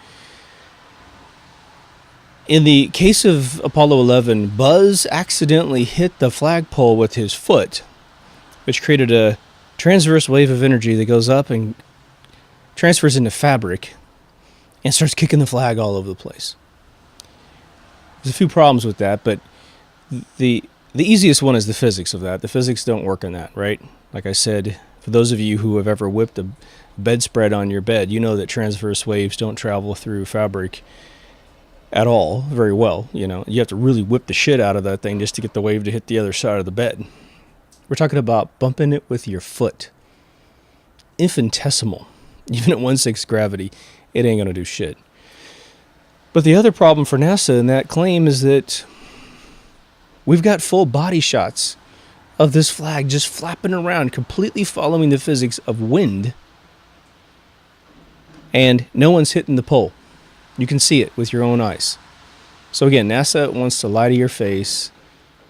In the case of Apollo 11, Buzz accidentally hit the flagpole with his foot, which created a transverse wave of energy that goes up and transfers into fabric and starts kicking the flag all over the place. There's a few problems with that, but the easiest one is the physics of that. The physics don't work in that, right? Like I said, for those of you who have ever whipped a bedspread on your bed, you know that transverse waves don't travel through fabric at all very well. You know, you have to really whip the shit out of that thing just to get the wave to hit the other side of the bed. We're talking about bumping it with your foot. Infinitesimal. Even at 1/6 gravity, it ain't going to do shit. But the other problem for NASA in that claim is that we've got full body shots of this flag just flapping around, completely following the physics of wind, and no one's hitting the pole. You can see it with your own eyes. So again, NASA wants to lie to your face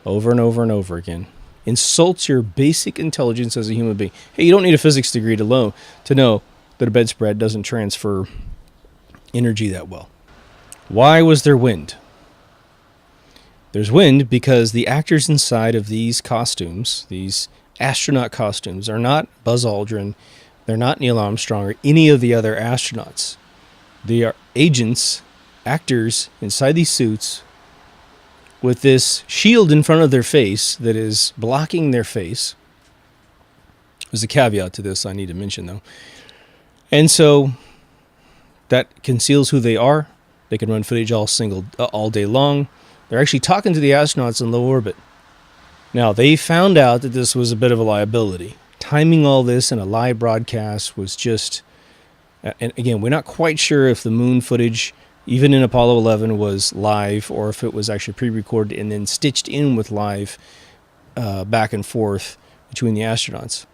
over and over and over again. Insults your basic intelligence as a human being. Hey, you don't need a physics degree to know that a bedspread doesn't transfer energy that well. Why was there wind? There's wind because the actors inside of these costumes, these astronaut costumes, are not Buzz Aldrin, they're not Neil Armstrong or any of the other astronauts. They are agents, actors inside these suits with this shield in front of their face that is blocking their face. There's a caveat to this I need to mention, though. And so that conceals who they are. They can run footage all day long. They're actually talking to the astronauts in low orbit. Now, they found out that this was a bit of a liability. Timing all this in a live broadcast was just... And again, we're not quite sure if the moon footage, even in Apollo 11, was live or if it was actually pre-recorded and then stitched in with live back and forth between the astronauts.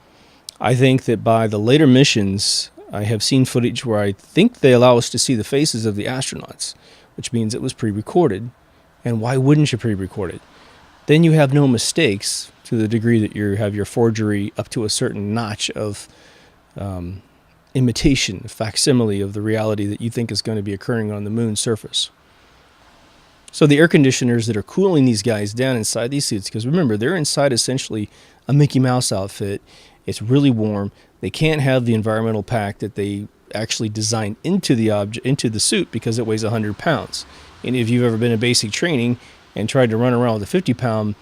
I think that by the later missions, I have seen footage where I think they allow us to see the faces of the astronauts, which means it was pre-recorded. And why wouldn't you pre-record it? Then you have no mistakes to the degree that you have your forgery up to a certain notch of imitation, facsimile of the reality that you think is going to be occurring on the moon's surface. So the air conditioners that are cooling these guys down inside these suits, because remember, they're inside essentially a Mickey Mouse outfit. It's really warm. They can't have the environmental pack that they actually designed into the suit because it weighs 100 pounds. And if you've ever been in basic training and tried to run around with a 50-pound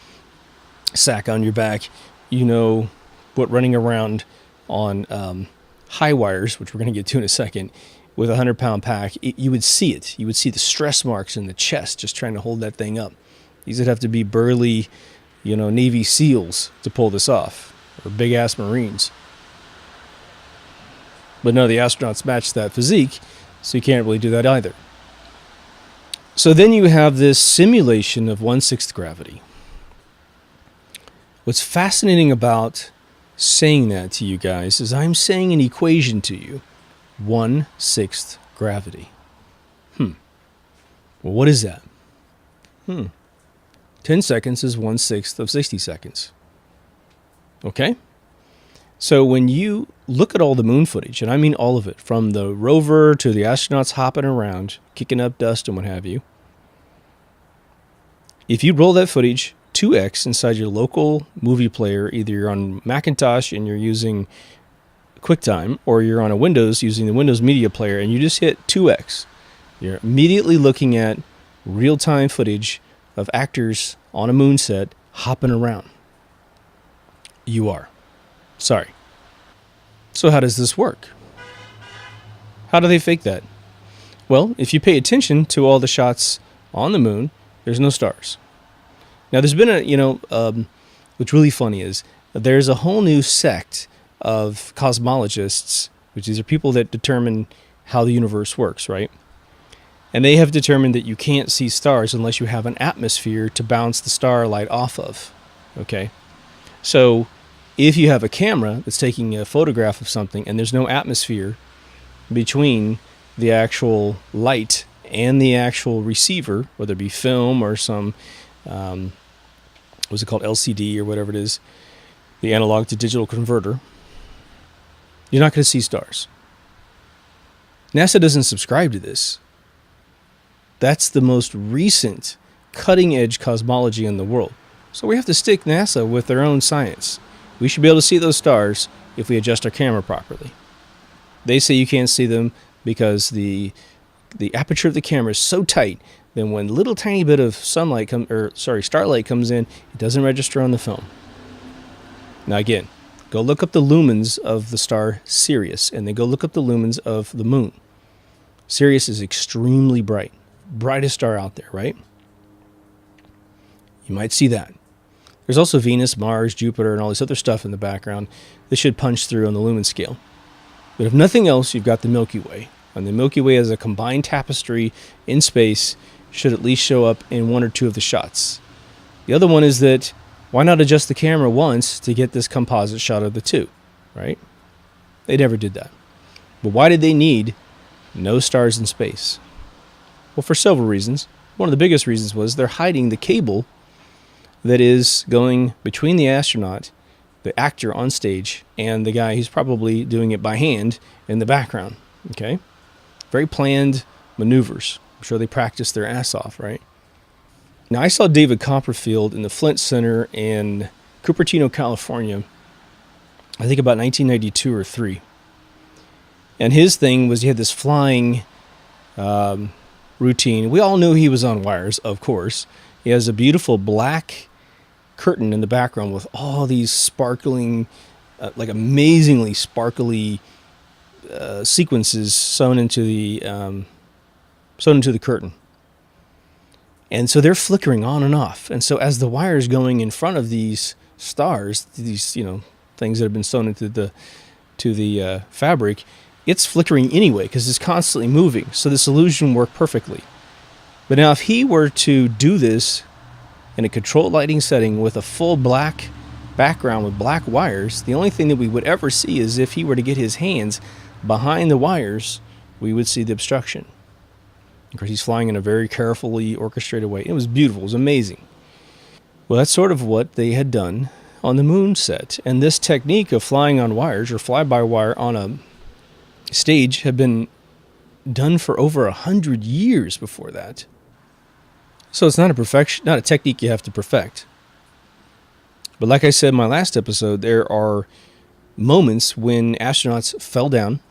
sack on your back, you know what running around on high wires, which we're going to get to in a second, with a 100-pound pack, you would see it. You would see the stress marks in the chest just trying to hold that thing up. These would have to be burly, Navy SEALs to pull this off, or big-ass Marines. But no, the astronauts match that physique, so you can't really do that either. So then you have this simulation of 1/6 gravity. What's fascinating about saying that to you guys is I'm saying an equation to you. 1/6 gravity. Well, what is that? 10 seconds is 1/6 of 60 seconds. Okay? So when you look at all the moon footage, and I mean all of it, from the rover to the astronauts hopping around, kicking up dust and what have you, if you roll that footage 2x inside your local movie player, either you're on Macintosh and you're using QuickTime, or you're on a Windows using the Windows Media Player, and you just hit 2x, you're immediately looking at real-time footage of actors on a moon set hopping around. You are. Sorry. So how does this work? How do they fake that? Well, if you pay attention to all the shots on the moon, there's no stars. Now, there's been what's really funny is there's a whole new sect of cosmologists, which these are people that determine how the universe works, right? And they have determined that you can't see stars unless you have an atmosphere to bounce the starlight off of, okay? So if you have a camera that's taking a photograph of something and there's no atmosphere between the actual light and the actual receiver, whether it be film or some, what's it called, LCD or whatever it is, the analog to digital converter, you're not going to see stars. NASA doesn't subscribe to this. That's the most recent cutting-edge cosmology in the world. So we have to stick NASA with their own science. We should be able to see those stars if we adjust our camera properly. They say you can't see them because the aperture of the camera is so tight that when little tiny bit of starlight comes in, it doesn't register on the film. Now again, go look up the lumens of the star Sirius, and then go look up the lumens of the moon. Sirius is extremely bright. Brightest star out there, right? You might see that. There's also Venus, Mars, Jupiter, and all this other stuff in the background that should punch through on the lumen scale. But if nothing else, you've got the Milky Way. And the Milky Way as a combined tapestry in space should at least show up in one or two of the shots. The other one is that why not adjust the camera once to get this composite shot of the two, right? They never did that. But why did they need no stars in space? Well, for several reasons. One of the biggest reasons was they're hiding the cable that is going between the astronaut, the actor on stage, and the guy who's probably doing it by hand in the background. Okay? Very planned maneuvers. I'm sure they practiced their ass off, right? Now, I saw David Copperfield in the Flint Center in Cupertino, California, I think about 1992 or 3. And his thing was he had this flying routine. We all knew he was on wires, of course. He has a beautiful black curtain in the background with all these sparkling, like amazingly sparkly sequences sewn into the curtain. And so they're flickering on and off. And so as the wire's going in front of these stars, these things that have been sewn into the fabric, it's flickering anyway because it's constantly moving. So this illusion worked perfectly. But now if he were to do this in a controlled lighting setting with a full black background with black wires, the only thing that we would ever see is if he were to get his hands behind the wires, we would see the obstruction. Of course, he's flying in a very carefully orchestrated way. It was beautiful. It was amazing. Well, that's sort of what they had done on the moon set. And this technique of flying on wires or fly-by-wire on a stage had been done for over 100 years before that. So it's not a technique you have to perfect. But like I said in my last episode, there are moments when astronauts fell down,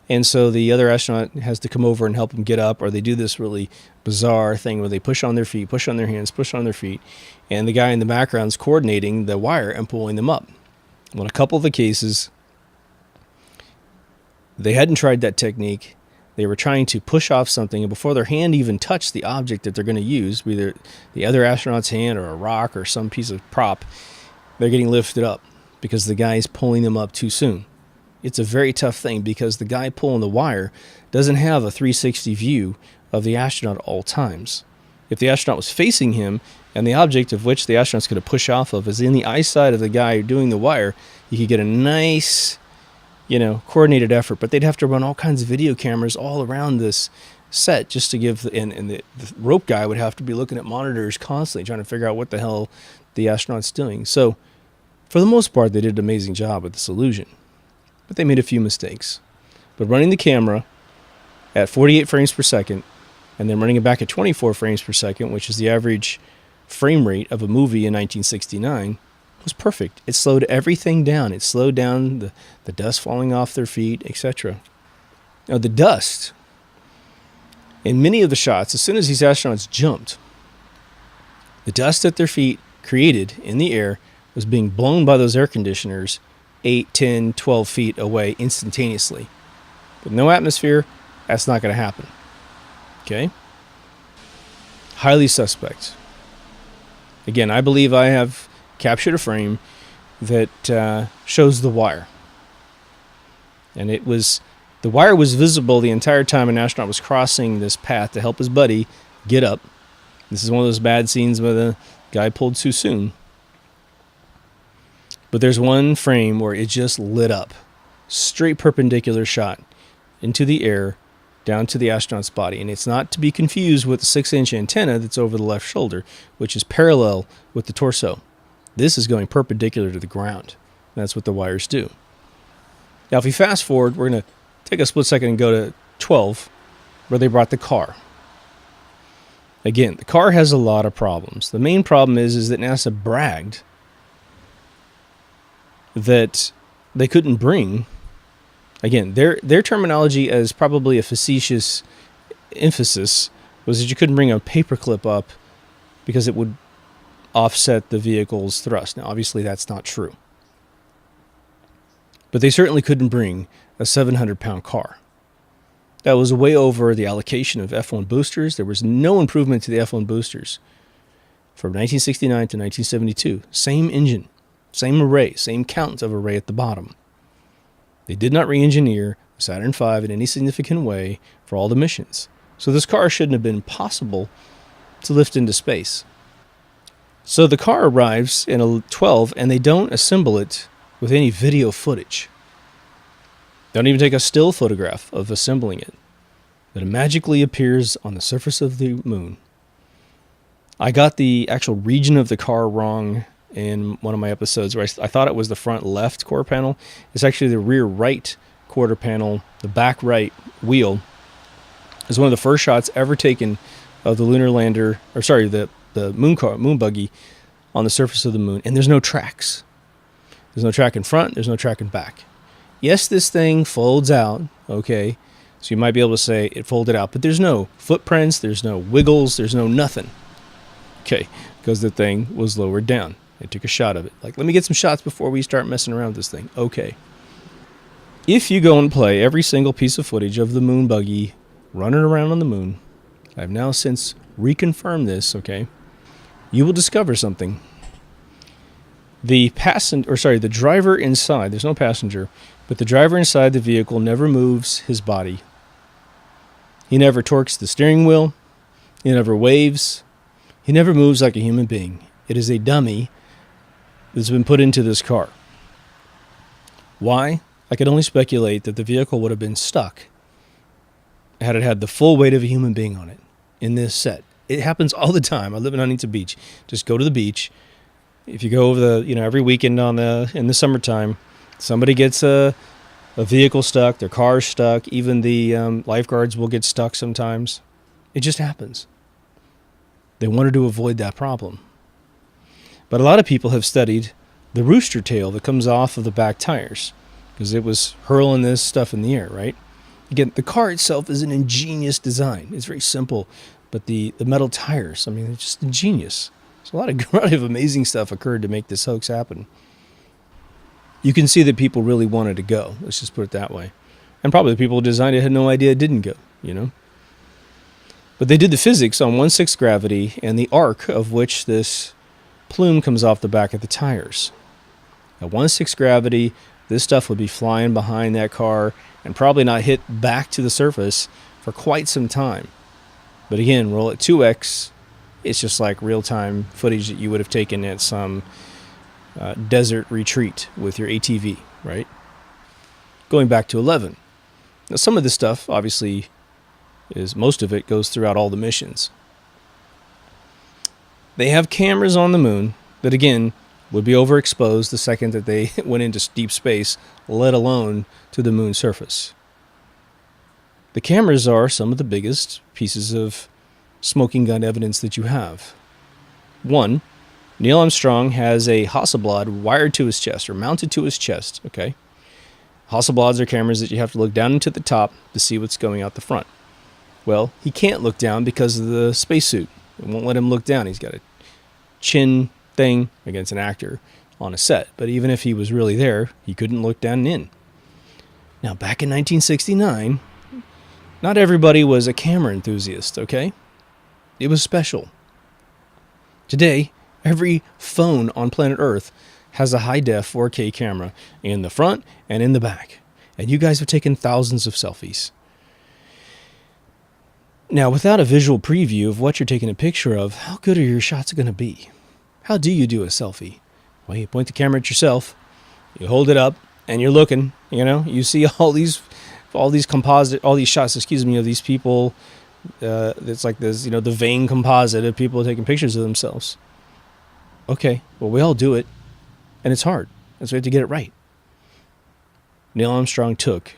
and so the other astronaut has to come over and help them get up, or they do this really bizarre thing where they push on their feet, push on their hands, push on their feet, and the guy in the background is coordinating the wire and pulling them up. Well, in a couple of the cases, they hadn't tried that technique. They were trying to push off something, and before their hand even touched the object that they're going to use, either the other astronaut's hand or a rock or some piece of prop, they're getting lifted up because the guy's pulling them up too soon. It's a very tough thing because the guy pulling the wire doesn't have a 360 view of the astronaut at all times. If the astronaut was facing him and the object of which the astronaut's going to push off of is in the eyesight of the guy doing the wire, you could get a nice coordinated effort, but they'd have to run all kinds of video cameras all around this set just to give, and the rope guy would have to be looking at monitors constantly trying to figure out what the hell the astronaut's doing. So for the most part, they did an amazing job with this illusion, but they made a few mistakes. But running the camera at 48 frames per second and then running it back at 24 frames per second, which is the average frame rate of a movie in 1969, was perfect. It slowed everything down. It slowed down the dust falling off their feet, etc. Now, the dust, in many of the shots, as soon as these astronauts jumped, the dust that their feet created in the air was being blown by those air conditioners 8, 10, 12 feet away instantaneously. With no atmosphere, that's not going to happen. Okay? Highly suspect. Again, I believe I have captured a frame that shows the wire. And the wire was visible the entire time an astronaut was crossing this path to help his buddy get up. This is one of those bad scenes where the guy pulled too soon. But there's one frame where it just lit up. Straight perpendicular shot into the air down to the astronaut's body. And it's not to be confused with the 6-inch antenna that's over the left shoulder, which is parallel with the torso. This is going perpendicular to the ground. That's what the wires do. Now, if we fast forward, we're going to take a split second and go to 12, where they brought the car. Again, the car has a lot of problems. The main problem is that NASA bragged that they couldn't bring, again, their terminology as probably a facetious emphasis was that you couldn't bring a paperclip up because it would offset the vehicle's thrust. Now, obviously, that's not true. But they certainly couldn't bring a 700-pound car. That was way over the allocation of F1 boosters. There was no improvement to the F1 boosters from 1969 to 1972. Same engine, same array, same count of array at the bottom. They did not re-engineer Saturn V in any significant way for all the missions. So this car shouldn't have been possible to lift into space. So the car arrives in a 12, and they don't assemble it with any video footage. Don't even take a still photograph of assembling it. But it magically appears on the surface of the moon. I got the actual region of the car wrong in one of my episodes where I thought it was the front left quarter panel. It's actually the rear right quarter panel. The back right wheel is one of the first shots ever taken of the lunar lander, or sorry, the moon buggy on the surface of the moon. And there's no tracks. There's no track in front. There's no track in back. Yes, this thing folds out, okay? So you might be able to say it folded out, but there's no footprints, there's no wiggles, there's no nothing. Okay, because the thing was lowered down. They took a shot of it. Like, let me get some shots before we start messing around with this thing. Okay. If you go and play every single piece of footage of the moon buggy running around on the moon, I've now since reconfirmed this, okay, you will discover something. The driver inside, there's no passenger, but the driver inside the vehicle never moves his body. He never torques the steering wheel. He never waves. He never moves like a human being. It is a dummy that's been put into this car. Why? I could only speculate that the vehicle would have been stuck had it had the full weight of a human being on it in this set. It happens all the time. I live in Huntington Beach. Just go to the beach. If you go over every weekend in the summertime, somebody gets a vehicle stuck, their car's stuck. Even the lifeguards will get stuck sometimes. It just happens. They wanted to avoid that problem. But a lot of people have studied the rooster tail that comes off of the back tires because it was hurling this stuff in the air, right? Again, the car itself is an ingenious design. It's very simple, but the metal tires, I mean, they're just ingenious. So a lot of amazing stuff occurred to make this hoax happen. You can see that people really wanted to go. Let's just put it that way. And probably the people who designed it had no idea it didn't go, But they did the physics on 1/6 gravity and the arc of which this plume comes off the back of the tires. At 1/6 gravity, this stuff would be flying behind that car and probably not hit back to the surface for quite some time. But again, roll at 2x, it's just like real-time footage that you would have taken at some desert retreat with your ATV, right? Going back to 11. Now, some of this stuff, obviously, most of it goes throughout all the missions. They have cameras on the moon that, again, would be overexposed the second that they went into deep space, let alone to the moon's surface. The cameras are some of the biggest pieces of smoking gun evidence that you have. One, Neil Armstrong has a Hasselblad wired to his chest or mounted to his chest, okay? Hasselblads are cameras that you have to look down into the top to see what's going out the front. Well, he can't look down because of the spacesuit. It won't let him look down. He's got a chin thing against an actor on a set. But even if he was really there, he couldn't look down and in. Now, back in 1969, not everybody was a camera enthusiast, okay? It was special. Today, every phone on planet Earth has a high-def 4K camera in the front and in the back. And you guys have taken thousands of selfies. Now, without a visual preview of what you're taking a picture of, how good are your shots going to be? How do you do a selfie? Well, you point the camera at yourself, you hold it up, and you're looking, you see all these shots, of these people. It's like this, the vain composite of people taking pictures of themselves. Okay, well, we all do it, and it's hard. That's why we have to get it right. Neil Armstrong took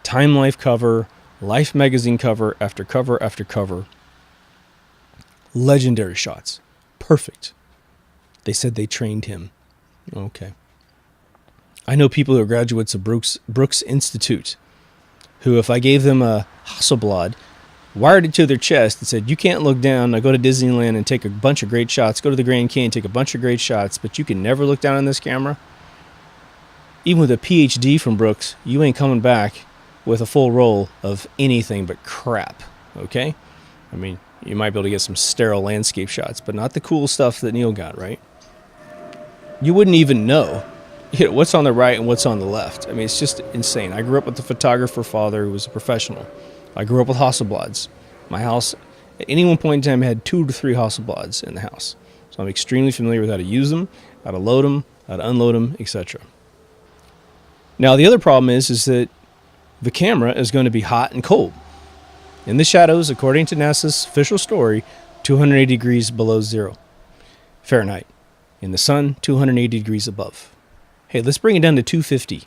Time Life cover, Life magazine cover after cover after cover Legendary shots. Perfect. They said they trained him. Okay. I know people who are graduates of Brooks Institute who, if I gave them a Hasselblad, wired it to their chest and said, you can't look down. Now go to Disneyland and take a bunch of great shots. Go to the Grand Canyon, take a bunch of great shots, but you can never look down on this camera. Even with a PhD from Brooks, you ain't coming back with a full roll of anything but crap, okay? I mean, you might be able to get some sterile landscape shots, but not the cool stuff that Neil got, right? You wouldn't even know, what's on the right and what's on the left. I mean, it's just insane. I grew up with a photographer father who was a professional. I grew up with Hasselblads. My house, at any one point in time, had 2 to 3 Hasselblads in the house. So I'm extremely familiar with how to use them, how to load them, how to unload them, etc. Now, the other problem is that the camera is going to be hot and cold. In the shadows, according to NASA's official story, 280 degrees below zero Fahrenheit. In the sun, 280 degrees above. Hey, let's bring it down to 250.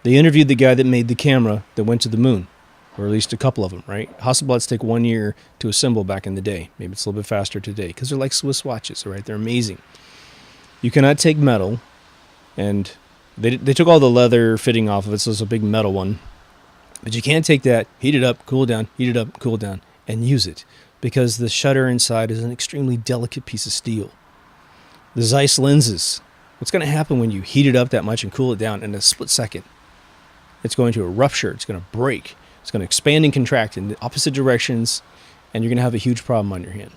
They interviewed the guy that made the camera that went to the moon, or at least a couple of them, right? Hasselblads take 1 year to assemble back in the day. Maybe it's a little bit faster today because they're like Swiss watches, right? They're amazing. You cannot take metal, and they took all the leather fitting off of it, so it's a big metal one. But you can't take that, heat it up, cool it down, heat it up, cool it down, and use it because the shutter inside is an extremely delicate piece of steel. The Zeiss lenses, what's going to happen when you heat it up that much and cool it down in a split second? It's going to rupture, it's going to break, it's going to expand and contract in the opposite directions, and you're going to have a huge problem on your hand.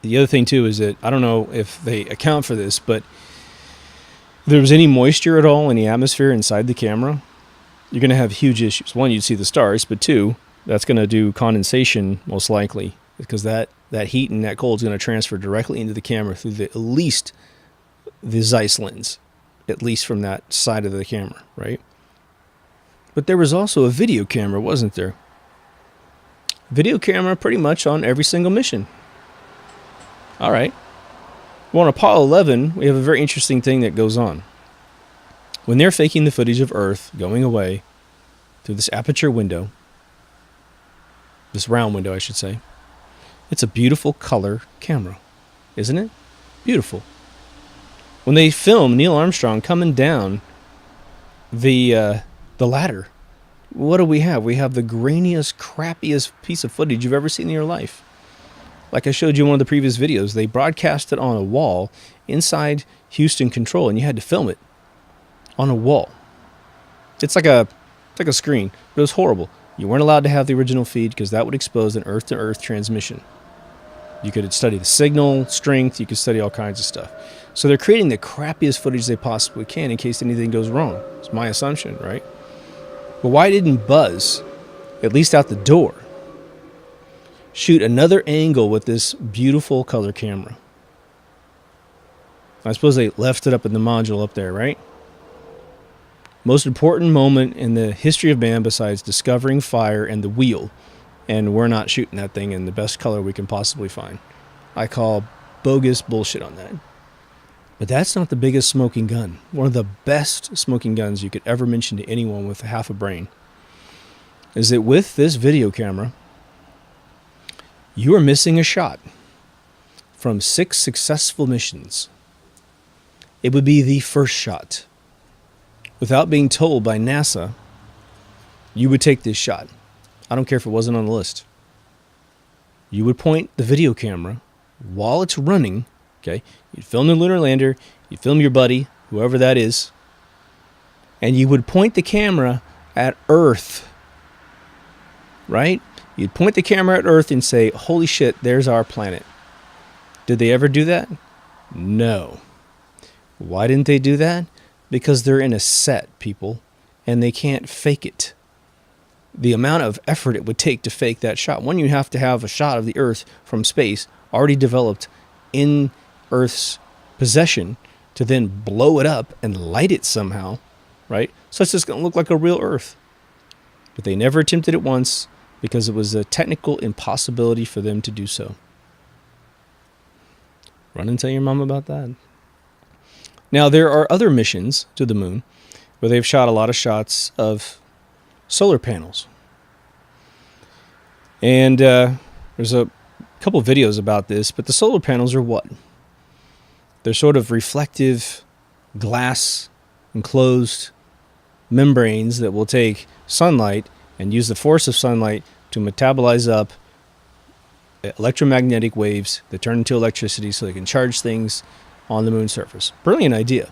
The other thing, too, is that I don't know if they account for this, but if there was any moisture at all in the atmosphere inside the camera, you're going to have huge issues. One, you'd see the stars, but two, that's going to do condensation most likely because that heat and that cold is going to transfer directly into the camera through at least the Zeiss lens, at least from that side of the camera, right? But there was also a video camera, wasn't there? Video camera pretty much on every single mission. All right. Well, on Apollo 11, we have a very interesting thing that goes on. When they're faking the footage of Earth going away through this aperture window, this round window, I should say, it's a beautiful color camera, isn't it? Beautiful. When they film Neil Armstrong coming down the ladder, what do we have? We have the grainiest, crappiest piece of footage you've ever seen in your life. Like I showed you in one of the previous videos, they broadcast it on a wall inside Houston Control, and you had to film it on a wall. It's like a screen, but it was horrible. You weren't allowed to have the original feed because that would expose an Earth-to-Earth transmission. You could study the signal strength. You could study all kinds of stuff. So they're creating the crappiest footage they possibly can in case anything goes wrong. It's my assumption, right? But why didn't Buzz, at least out the door, shoot another angle with this beautiful color camera? I suppose they left it up in the module up there, right? Most important moment in the history of man besides discovering fire and the wheel, and we're not shooting that thing in the best color we can possibly find. I call bogus bullshit on that. But that's not the biggest smoking gun. One of the best smoking guns you could ever mention to anyone with half a brain is that with this video camera, you are missing a shot from 6 successful missions. It would be the first shot. Without being told by NASA, you would take this shot. I don't care if it wasn't on the list. You would point the video camera while it's running, okay? You'd film the lunar lander, you'd film your buddy, whoever that is, and you would point the camera at Earth, right? You'd point the camera at Earth and say, holy shit, there's our planet. Did they ever do that? No. Why didn't they do that? Because they're in a set, people, and they can't fake it. The amount of effort it would take to fake that shot. One, you have to have a shot of the Earth from space already developed in Earth's possession to then blow it up and light it somehow, right? So it's just going to look like a real Earth. But they never attempted it once because it was a technical impossibility for them to do so. Run and tell your mom about that. Now, there are other missions to the moon where they've shot a lot of shots of solar panels. And There's a couple videos about this, but the solar panels are what? They're sort of reflective glass enclosed membranes that will take sunlight and use the force of sunlight to metabolize up electromagnetic waves that turn into electricity so they can charge things on the moon's surface. Brilliant idea.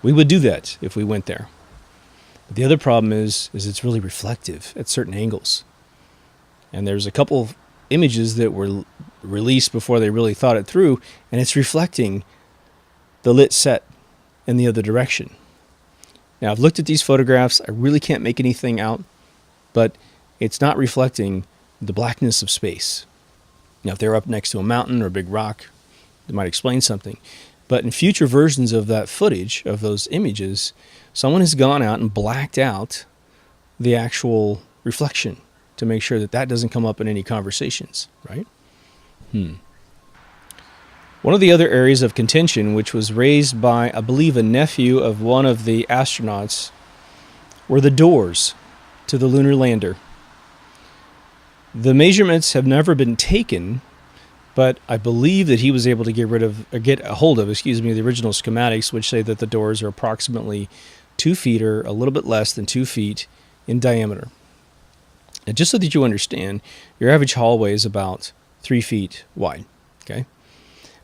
We would do that if we went there. But the other problem is it's really reflective at certain angles. And there's a couple of images that were released before they really thought it through, and it's reflecting the lit set in the other direction. Now, I've looked at these photographs. I really can't make anything out, but it's not reflecting the blackness of space. Now, if they're up next to a mountain or a big rock, it might explain something. But in future versions of that footage, of those images, someone has gone out and blacked out the actual reflection to make sure that that doesn't come up in any conversations, right? One of the other areas of contention, which was raised by, I believe, a nephew of one of the astronauts, were the doors to the lunar lander. The measurements have never been taken, but I believe that he was able to get a hold of the original schematics, which say that the doors are approximately 2 feet or a little bit less than 2 feet in diameter. And just so that you understand, your average hallway is about 3 feet wide. Okay.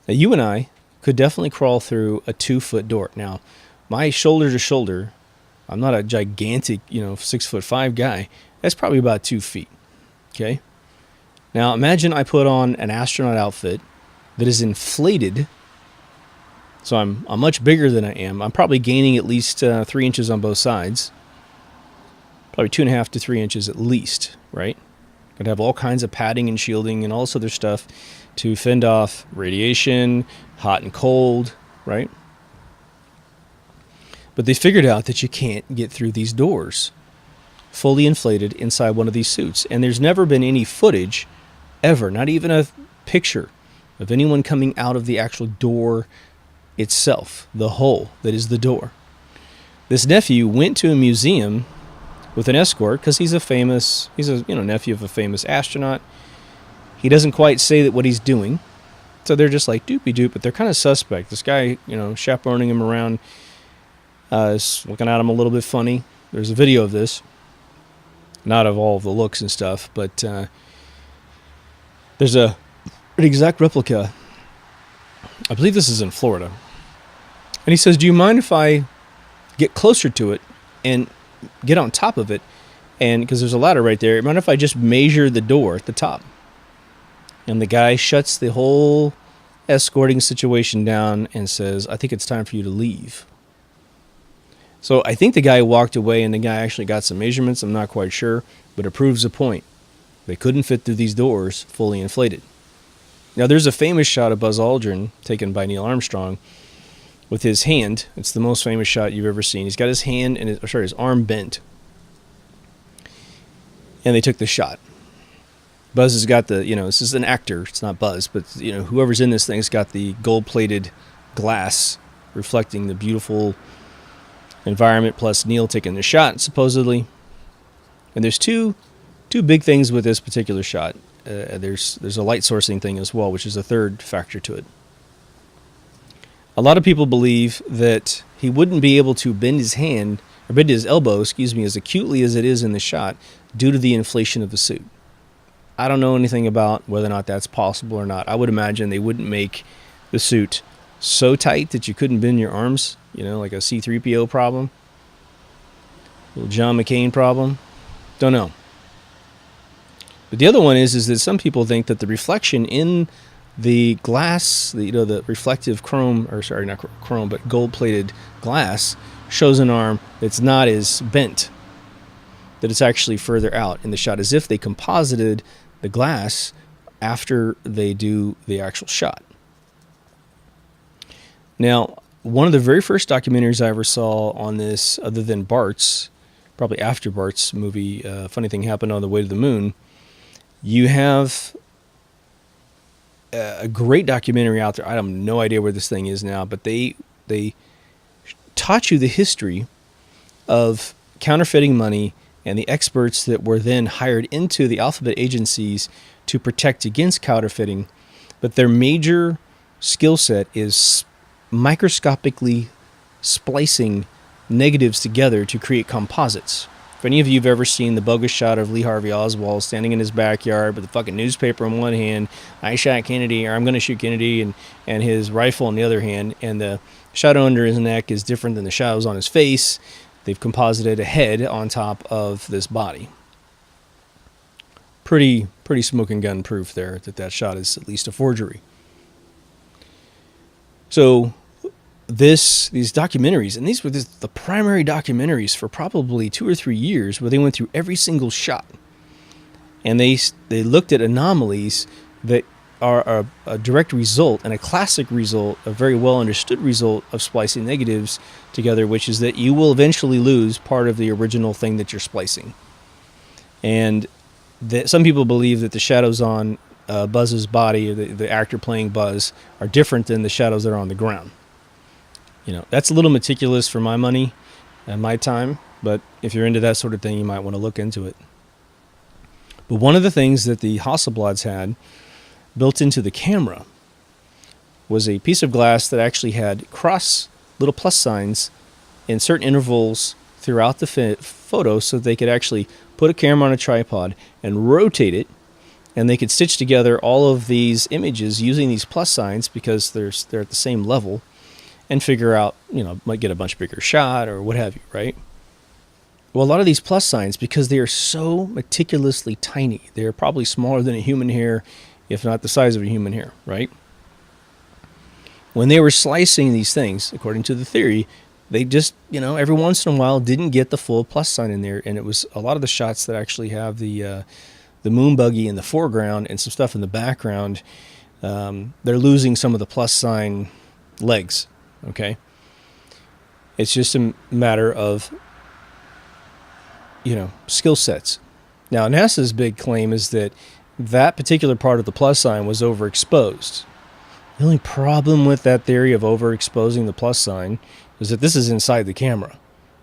Now, you and I could definitely crawl through a 2-foot door. Now, my shoulder to shoulder, I'm not a gigantic, 6'5" guy. That's probably about 2 feet. Okay. Now, imagine I put on an astronaut outfit that is inflated. So I'm much bigger than I am. I'm probably gaining at least 3 inches on both sides. Probably 2.5 to 3 inches at least, right? Could have all kinds of padding and shielding and all this other stuff to fend off radiation, hot and cold, right? But they figured out that you can't get through these doors fully inflated inside one of these suits. And there's never been any footage ever, not even a picture of anyone coming out of the actual door itself, the hole that is the door. This nephew went to a museum with an escort because he's a nephew of a famous astronaut. He doesn't quite say that what he's doing, so they're just like doopy doop, but they're kind of suspect. This guy, chaperoning him around, is looking at him a little bit funny. There's a video of this, not of all of the looks and stuff, but there's an exact replica. I believe this is in Florida. And he says, do you mind if I get closer to it and get on top of it? And because there's a ladder right there, mind if I just measure the door at the top? And the guy shuts the whole escorting situation down and says, I think it's time for you to leave. So I think the guy walked away and the guy actually got some measurements. I'm not quite sure, but it proves the point. They couldn't fit through these doors fully inflated. Now, there's a famous shot of Buzz Aldrin taken by Neil Armstrong with his hand. It's the most famous shot you've ever seen. He's got his hand and his arm bent. And they took the shot. Buzz has got this is an actor. It's not Buzz, but, whoever's in this thing's got the gold-plated glass reflecting the beautiful environment, plus Neil taking the shot, supposedly. And there's two big things with this particular shot. There's a light sourcing thing as well, which is a third factor to it. A lot of people believe that he wouldn't be able to bend his elbow, as acutely as it is in the shot due to the inflation of the suit. I don't know anything about whether or not that's possible or not. I would imagine they wouldn't make the suit so tight that you couldn't bend your arms, like a C-3PO problem, little John McCain problem. Don't know. But the other one is that some people think that the reflection in the glass, the reflective not chrome, but gold-plated glass shows an arm that's not as bent, that it's actually further out in the shot, as if they composited the glass after they do the actual shot. Now, one of the very first documentaries I ever saw on this, other than Bart's, probably after Bart's movie, Funny Thing Happened on the Way to the Moon, you have a great documentary out there. I have no idea where this thing is now, but they taught you the history of counterfeiting money and the experts that were then hired into the alphabet agencies to protect against counterfeiting, but their major skill set is microscopically splicing negatives together to create composites. If any of you have ever seen the bogus shot of Lee Harvey Oswald standing in his backyard with a fucking newspaper in one hand, I shot Kennedy, or I'm going to shoot Kennedy, and his rifle in the other hand, and the shadow under his neck is different than the shadows on his face, they've composited a head on top of this body. Pretty smoking gun proof there that shot is at least a forgery. So these documentaries, and these were the primary documentaries for probably 2 or 3 years, where they went through every single shot, and they looked at anomalies that are a direct result and a classic result, a very well understood result of splicing negatives together, which is that you will eventually lose part of the original thing that you're splicing. And some people believe that the shadows on Buzz's body, the actor playing Buzz, are different than the shadows that are on the ground. You know, that's a little meticulous for my money and my time, but if you're into that sort of thing, you might want to look into it. But one of the things that the Hasselblads had built into the camera was a piece of glass that actually had little plus signs in certain intervals throughout the photo, so they could actually put a camera on a tripod and rotate it, and they could stitch together all of these images using these plus signs because they're at the same level, and figure out, might get a much bigger shot or what have you, right? Well, a lot of these plus signs, because they are so meticulously tiny, they're probably smaller than a human hair, if not the size of a human hair, right? When they were slicing these things, according to the theory, they just, every once in a while didn't get the full plus sign in there. And it was a lot of the shots that actually have the moon buggy in the foreground and some stuff in the background. They're losing some of the plus sign legs, okay? It's just a matter of, skill sets. Now, NASA's big claim is that particular part of the plus sign was overexposed. The only problem with that theory of overexposing the plus sign is that this is inside the camera.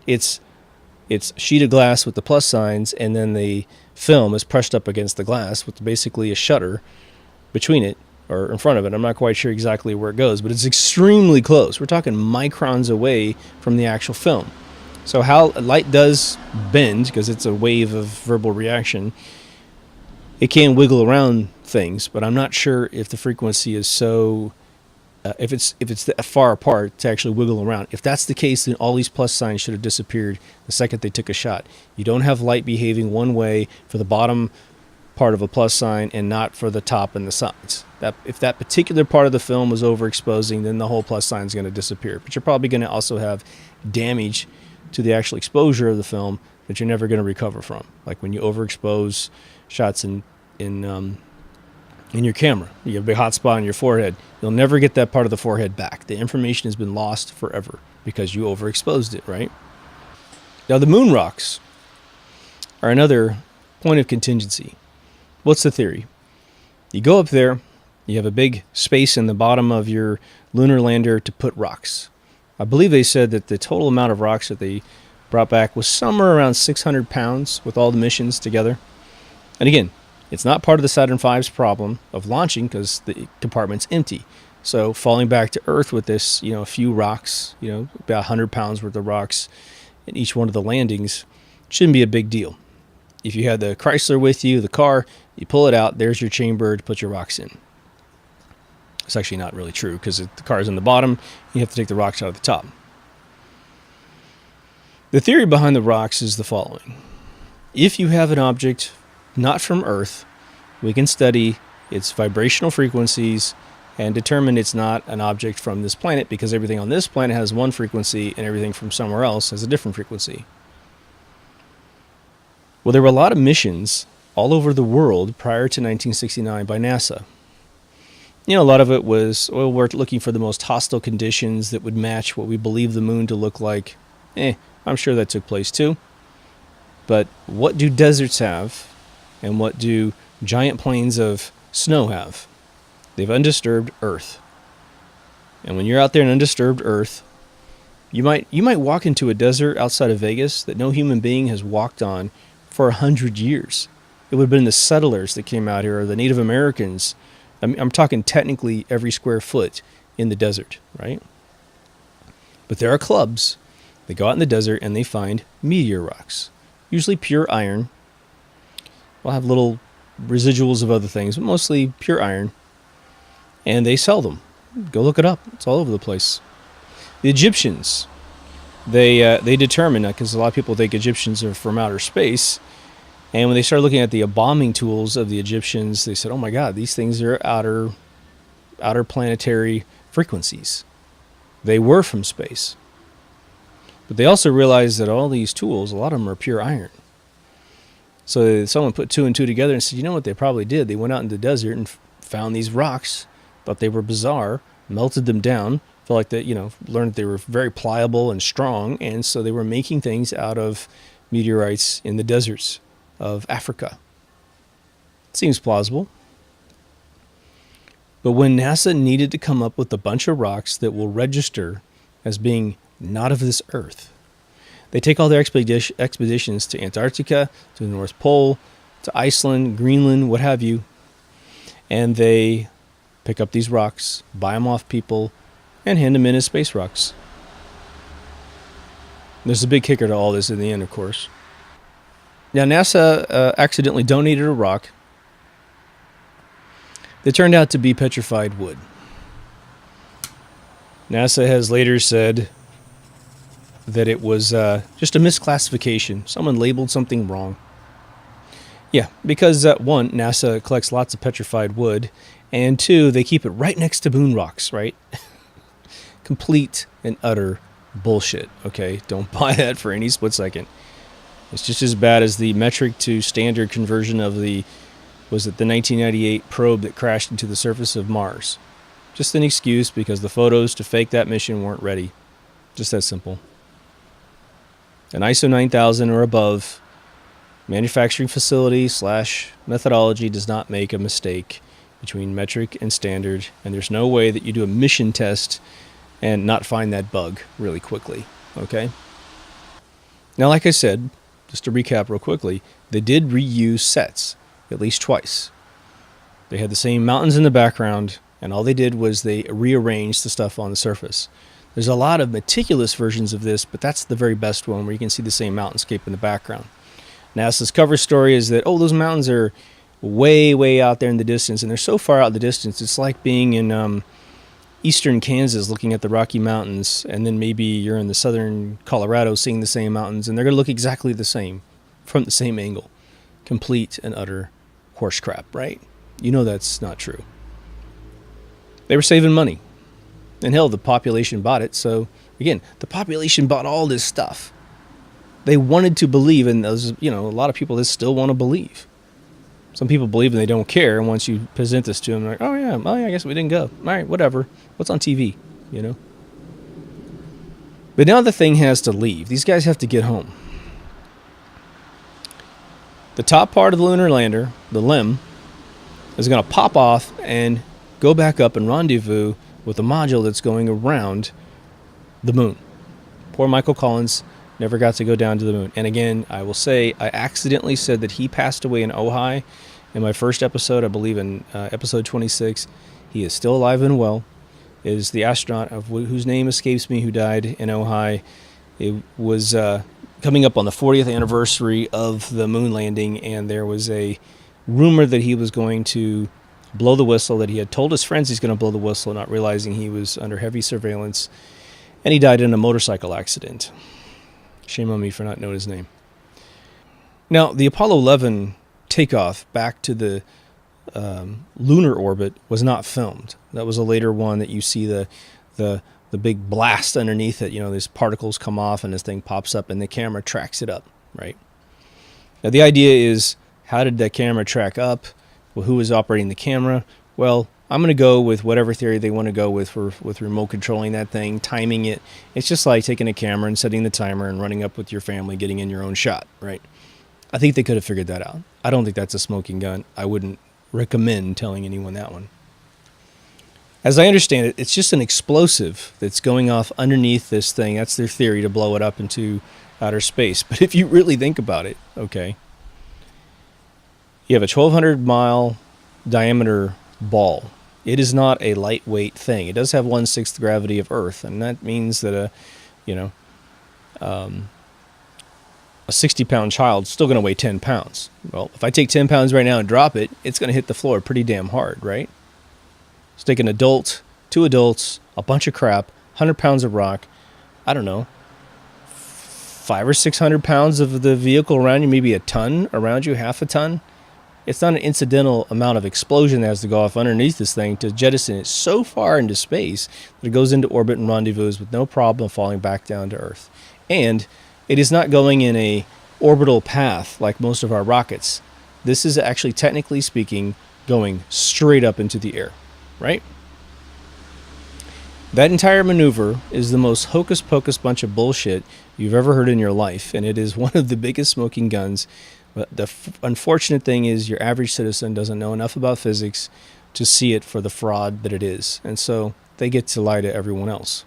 It's a sheet of glass with the plus signs, and then the film is pressed up against the glass with basically a shutter between it or in front of it. I'm not quite sure exactly where it goes, but it's extremely close. We're talking microns away from the actual film. So how light does bend, because it's a wave of verbal reaction, it can wiggle around things, but I'm not sure if the frequency is so, if it's that far apart to actually wiggle around. If that's the case, then all these plus signs should have disappeared the second they took a shot. You don't have light behaving one way for the bottom part of a plus sign and not for the top and the sides. If that particular part of the film was overexposing, then the whole plus sign is going to disappear. But you're probably going to also have damage to the actual exposure of the film that you're never going to recover from. Like when you overexpose shots in your camera, you have a big hot spot on your forehead, you'll never get that part of the forehead back. The information has been lost forever because you overexposed it, right? Now, the moon rocks are another point of contingency. What's the theory? You go up there, you have a big space in the bottom of your lunar lander to put rocks. I believe they said that the total amount of rocks that they brought back was somewhere around 600 pounds with all the missions together. And again, it's not part of the Saturn V's problem of launching because the compartment's empty. So falling back to Earth with this, a few rocks, about 100 pounds worth of rocks in each one of the landings shouldn't be a big deal. If you had the Chrysler with you, the car, you pull it out, there's your chamber to put your rocks in. It's actually not really true because the car's in the bottom, you have to take the rocks out of the top. The theory behind the rocks is the following. If you have an object not from Earth, we can study its vibrational frequencies and determine it's not an object from this planet because everything on this planet has one frequency and everything from somewhere else has a different frequency. Well, there were a lot of missions all over the world prior to 1969 by NASA. A lot of it was, we're looking for the most hostile conditions that would match what we believe the moon to look like. I'm sure that took place too. But what do deserts have? And what do giant plains of snow have? They have undisturbed Earth. And when you're out there in undisturbed Earth, you might walk into a desert outside of Vegas that no human being has walked on for 100 years. It would have been the settlers that came out here, or the Native Americans. I'm talking technically every square foot in the desert, right? But there are clubs. They go out in the desert and they find meteor rocks, usually pure iron. We'll have little residuals of other things, but mostly pure iron. And they sell them. Go look it up. It's all over the place. The Egyptians, they determined, because a lot of people think Egyptians are from outer space, and when they started looking at the embalming tools of the Egyptians, they said, oh my God, these things are outer planetary frequencies. They were from space. But they also realized that all these tools, a lot of them are pure iron. So someone put two and two together and said, you know what they probably did? They went out in the desert and found these rocks, thought they were bizarre, melted them down, felt like that, learned that they were very pliable and strong, and so they were making things out of meteorites in the deserts of Africa. Seems plausible. But when NASA needed to come up with a bunch of rocks that will register as being not of this Earth, they take all their expeditions to Antarctica, to the North Pole, to Iceland, Greenland, what have you, and they pick up these rocks, buy them off people, and hand them in as space rocks. There's a big kicker to all this in the end, of course. Now, NASA accidentally donated a rock that turned out to be petrified wood. NASA has later said that it was just a misclassification. Someone labeled something wrong. Yeah, because one, NASA collects lots of petrified wood, and two, they keep it right next to moon rocks, right? Complete and utter bullshit, okay? Don't buy that for any split second. It's just as bad as the metric to standard conversion of the 1998 probe that crashed into the surface of Mars. Just an excuse because the photos to fake that mission weren't ready. Just that simple. An ISO 9000 or above manufacturing facility / methodology does not make a mistake between metric and standard, and there's no way that you do a mission test and not find that bug really quickly, okay? Now, like I said, just to recap real quickly, they did reuse sets at least twice. They had the same mountains in the background, and all they did was they rearranged the stuff on the surface. There's a lot of meticulous versions of this, but that's the very best one where you can see the same mountainscape in the background. NASA's cover story is that, those mountains are way, way out there in the distance, and they're so far out in the distance, it's like being in eastern Kansas looking at the Rocky Mountains, and then maybe you're in the southern Colorado seeing the same mountains, and they're going to look exactly the same from the same angle. Complete and utter horse crap, right? You know that's not true. They were saving money. And hell, the population bought it. So, again, the population bought all this stuff. They wanted to believe, and those, a lot of people that still want to believe. Some people believe and they don't care, and once you present this to them, they're like, oh yeah, I guess we didn't go. All right, whatever. What's on TV, But now the thing has to leave. These guys have to get home. The top part of the lunar lander, the LEM, is going to pop off and go back up and rendezvous with a module that's going around the moon. Poor Michael Collins never got to go down to the moon. And again, I will say, I accidentally said that he passed away in Ojai in my first episode, I believe in episode 26. He is still alive and well. It is the astronaut of whose name escapes me who died in Ojai. It was coming up on the 40th anniversary of the moon landing, and there was a rumor that he was going to blow the whistle, that he had told his friends he's going to blow the whistle, not realizing he was under heavy surveillance, and he died in a motorcycle accident. Shame on me for not knowing his name. Now, the Apollo 11 takeoff back to the lunar orbit was not filmed. That was a later one that you see the big blast underneath it. These particles come off and this thing pops up and the camera tracks it up, right? Now, the idea is, how did that camera track up? Well, who was operating the camera? Well, I'm going to go with whatever theory they want to go with with remote controlling that thing, timing it. It's just like taking a camera and setting the timer and running up with your family, getting in your own shot, right? I think they could have figured that out. I don't think that's a smoking gun. I wouldn't recommend telling anyone that one. As I understand it, it's just an explosive that's going off underneath this thing. That's their theory, to blow it up into outer space. But if you really think about it, okay, You have a 1,200-mile diameter ball. It is not a lightweight thing. It does have 1/6 gravity of Earth, and that means that a 60-pound child's still going to weigh 10 pounds. Well, if I take 10 pounds right now and drop it, it's going to hit the floor pretty damn hard, right? Let's take an adult, 2 adults, a bunch of crap, 100 pounds of rock, I don't know, 500 or 600 pounds of the vehicle around you, maybe a ton around you, half a ton. It's not an incidental amount of explosion that has to go off underneath this thing to jettison it so far into space that it goes into orbit and rendezvous with no problem falling back down to Earth. And it is not going in a orbital path like most of our rockets. This is actually, technically speaking, going straight up into the air, right? That entire maneuver is the most hocus pocus bunch of bullshit you've ever heard in your life, and it is one of the biggest smoking guns. But the unfortunate thing is your average citizen doesn't know enough about physics to see it for the fraud that it is, and so they get to lie to everyone else.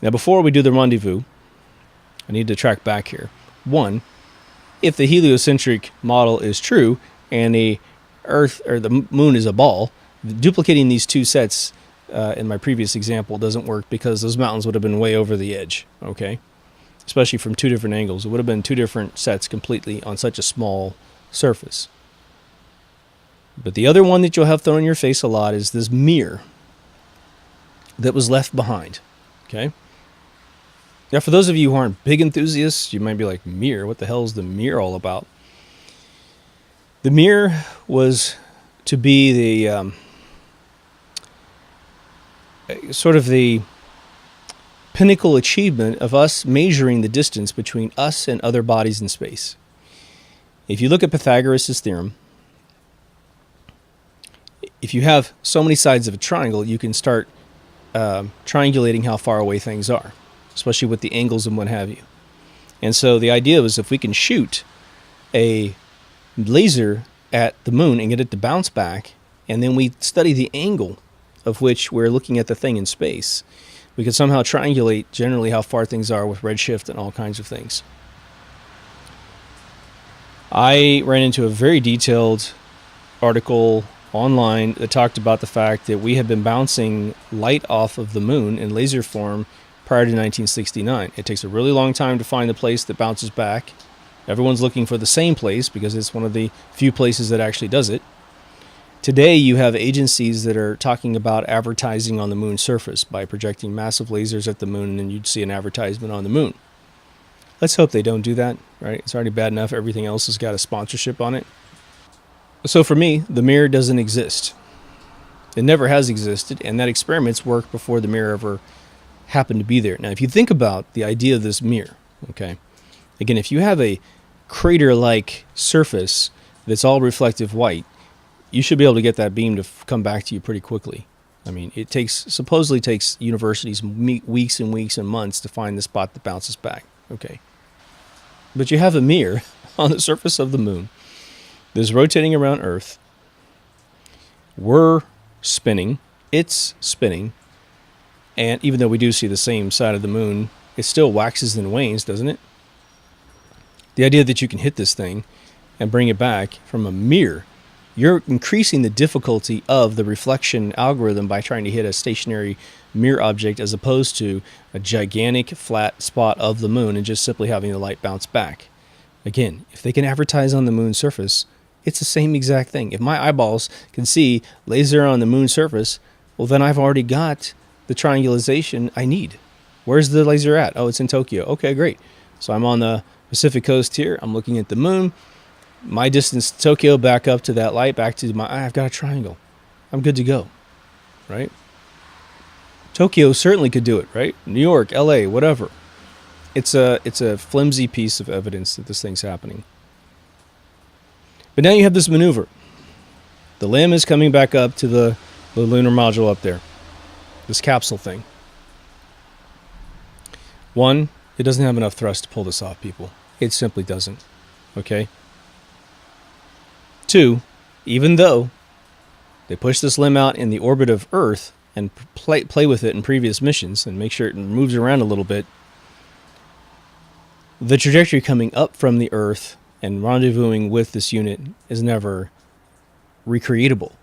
Now, before we do the rendezvous, I need to track back here. One, if the heliocentric model is true and the Earth or the moon is a ball, duplicating these two sets in my previous example doesn't work because those mountains would have been way over the edge, okay? Especially from 2 different angles. It would have been 2 different sets completely on such a small surface. But the other one that you'll have thrown in your face a lot is this mirror that was left behind, okay? Now, for those of you who aren't big enthusiasts, you might be like, mirror? What the hell is the mirror all about? The mirror was to be the sort of the pinnacle achievement of us measuring the distance between us and other bodies in space. If you look at Pythagoras' theorem, if you have so many sides of a triangle, you can start triangulating how far away things are, especially with the angles and what have you. And so the idea was if we can shoot a laser at the moon and get it to bounce back, and then we study the angle of which we're looking at the thing in space, we could somehow triangulate generally how far things are with redshift and all kinds of things. I ran into a very detailed article online that talked about the fact that we had been bouncing light off of the moon in laser form prior to 1969. It takes a really long time to find the place that bounces back. Everyone's looking for the same place because it's one of the few places that actually does it. Today, you have agencies that are talking about advertising on the moon's surface by projecting massive lasers at the moon, and then you'd see an advertisement on the moon. Let's hope they don't do that, right? It's already bad enough. Everything else has got a sponsorship on it. So for me, the mirror doesn't exist. It never has existed, and that experiments worked before the mirror ever happened to be there. Now, if you think about the idea of this mirror, okay, again, if you have a crater-like surface that's all reflective white, you should be able to get that beam to come back to you pretty quickly. I mean, it supposedly takes universities weeks and weeks and months to find the spot that bounces back. Okay. But you have a mirror on the surface of the moon that's rotating around Earth. We're spinning. It's spinning. And even though we do see the same side of the moon, it still waxes and wanes, doesn't it? The idea that you can hit this thing and bring it back from a mirror, you're increasing the difficulty of the reflection algorithm by trying to hit a stationary mirror object as opposed to a gigantic flat spot of the moon and just simply having the light bounce back. Again, if they can advertise on the moon's surface, it's the same exact thing. If my eyeballs can see laser on the moon's surface, well, then I've already got the triangulation I need. Where's the laser at? Oh, it's in Tokyo. Okay, great. So I'm on the Pacific coast here. I'm looking at the moon. My distance to Tokyo, back up to that light, back to my eye, I've got a triangle. I'm good to go, right? Tokyo certainly could do it, right? New York, LA, whatever. It's a flimsy piece of evidence that this thing's happening. But now you have this maneuver. The limb is coming back up to the lunar module up there. This capsule thing. One, it doesn't have enough thrust to pull this off, people. It simply doesn't. Okay? Two, even though they push this limb out in the orbit of Earth and play with it in previous missions and make sure it moves around a little bit, the trajectory coming up from the Earth and rendezvousing with this unit is never recreatable,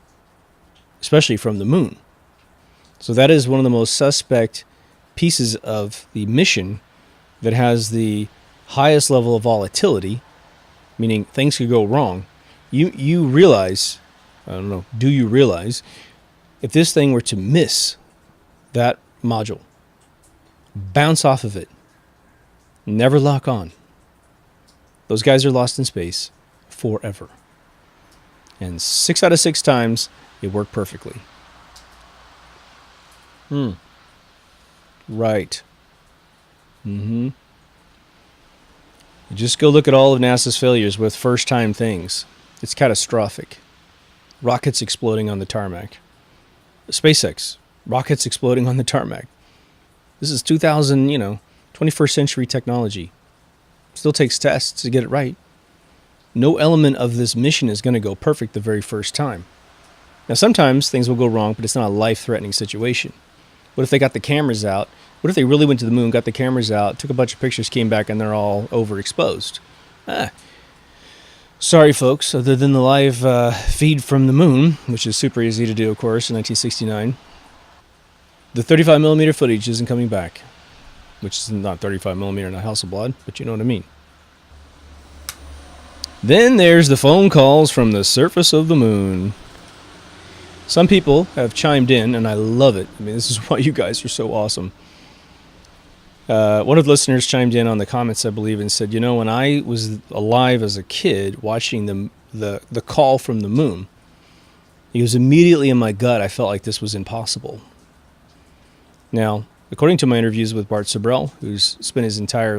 especially from the moon. So that is one of the most suspect pieces of the mission that has the highest level of volatility, meaning things could go wrong. You realize, I don't know, do you realize, if this thing were to miss that module, bounce off of it, never lock on, those guys are lost in space forever. And 6 out of 6 times, it worked perfectly. Right. You just go look at all of NASA's failures with first-time things. It's catastrophic. Rockets exploding on the tarmac. SpaceX, rockets exploding on the tarmac. This is 21st century technology. Still takes tests to get it right. No element of this mission is going to go perfect the very first time. Now, sometimes things will go wrong, but it's not a life-threatening situation. What if they got the cameras out? What if they really went to the moon, got the cameras out, took a bunch of pictures, came back, and they're all overexposed? Sorry, folks. Other than the live feed from the moon, which is super easy to do, of course, in 1969, the 35mm footage isn't coming back, which is not 35mm in a house of blood, but you know what I mean. Then there's the phone calls from the surface of the moon. Some people have chimed in, and I love it. I mean, this is why you guys are so awesome. One of the listeners chimed in on the comments, I believe, and said, when I was alive as a kid watching the call from the moon, it was immediately in my gut, I felt like this was impossible. Now, according to my interviews with Bart Sibrel, who's spent his entire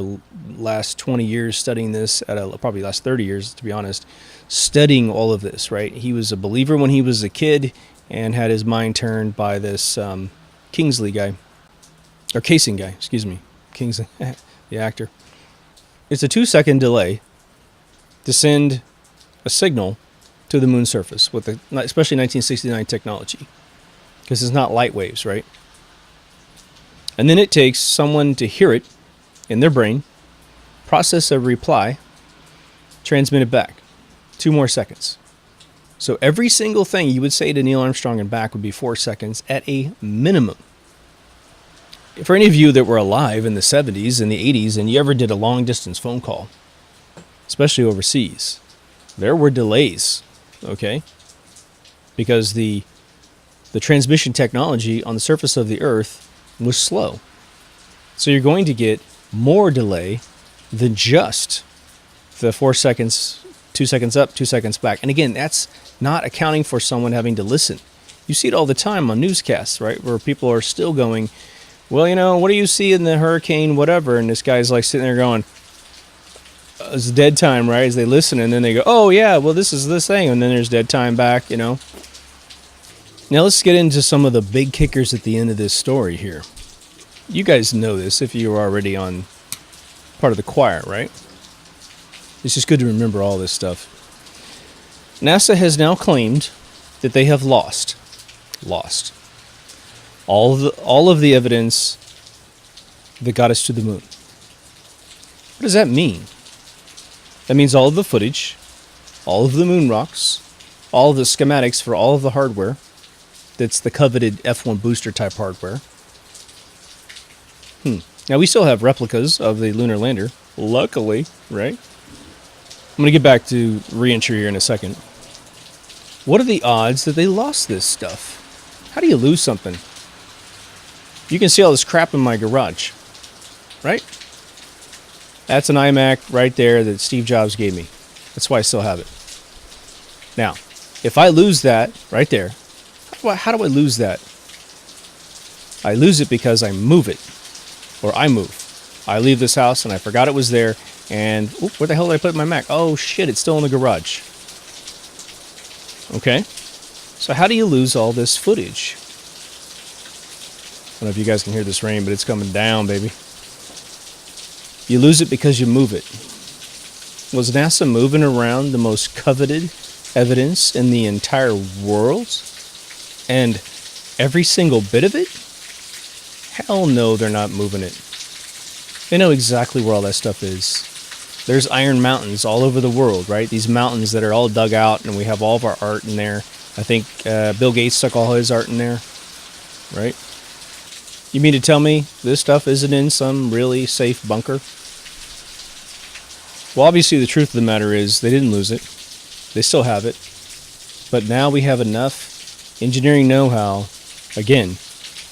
last 20 years studying this, probably last 30 years, to be honest, studying all of this, right? He was a believer when he was a kid and had his mind turned by this Kingsley guy, or Casing guy, excuse me. Kingsley, the actor. It's a 2-second delay to send a signal to the moon's surface, with especially 1969 technology, because it's not light waves, right? And then it takes someone to hear it in their brain, process a reply, transmit it back. 2 more seconds. So every single thing you would say to Neil Armstrong and back would be 4 seconds at a minimum. For any of you that were alive in the 70s and the 80s and you ever did a long-distance phone call, especially overseas, there were delays, okay? Because the transmission technology on the surface of the Earth was slow. So you're going to get more delay than just the 4 seconds, 2 seconds up, 2 seconds back. And again, that's not accounting for someone having to listen. You see it all the time on newscasts, right? Where people are still going, well, what do you see in the hurricane, whatever? And this guy's like sitting there going, it's dead time, right? As they listen, and then they go, oh, yeah, well, this is this thing. And then there's dead time back, Now, let's get into some of the big kickers at the end of this story here. You guys know this if you were already on part of the choir, right? It's just good to remember all this stuff. NASA has now claimed that they have lost all of the evidence that got us to the moon. What does that mean? That means all of the footage, all of the moon rocks, all of the schematics for all of the hardware that's the coveted F1 booster type hardware. Now, we still have replicas of the lunar lander, luckily, right? I'm going to get back to re-entry here in a second. What are the odds that they lost this stuff? How do you lose something? You can see all this crap in my garage, right? That's an iMac right there that Steve Jobs gave me. That's why I still have it. Now, if I lose that right there, how do I lose that? I lose it because I move it, or I move. I leave this house and I forgot it was there, and where the hell did I put my Mac? Oh shit, it's still in the garage. Okay, so how do you lose all this footage? I don't know if you guys can hear this rain, but it's coming down, baby. You lose it because you move it. Was NASA moving around the most coveted evidence in the entire world? And every single bit of it? Hell no, they're not moving it. They know exactly where all that stuff is. There's iron mountains all over the world, right? These mountains that are all dug out, and we have all of our art in there. I think Bill Gates stuck all his art in there, right? You mean to tell me this stuff isn't in some really safe bunker? Well, obviously the truth of the matter is they didn't lose it. They still have it. But now we have enough engineering know-how, again,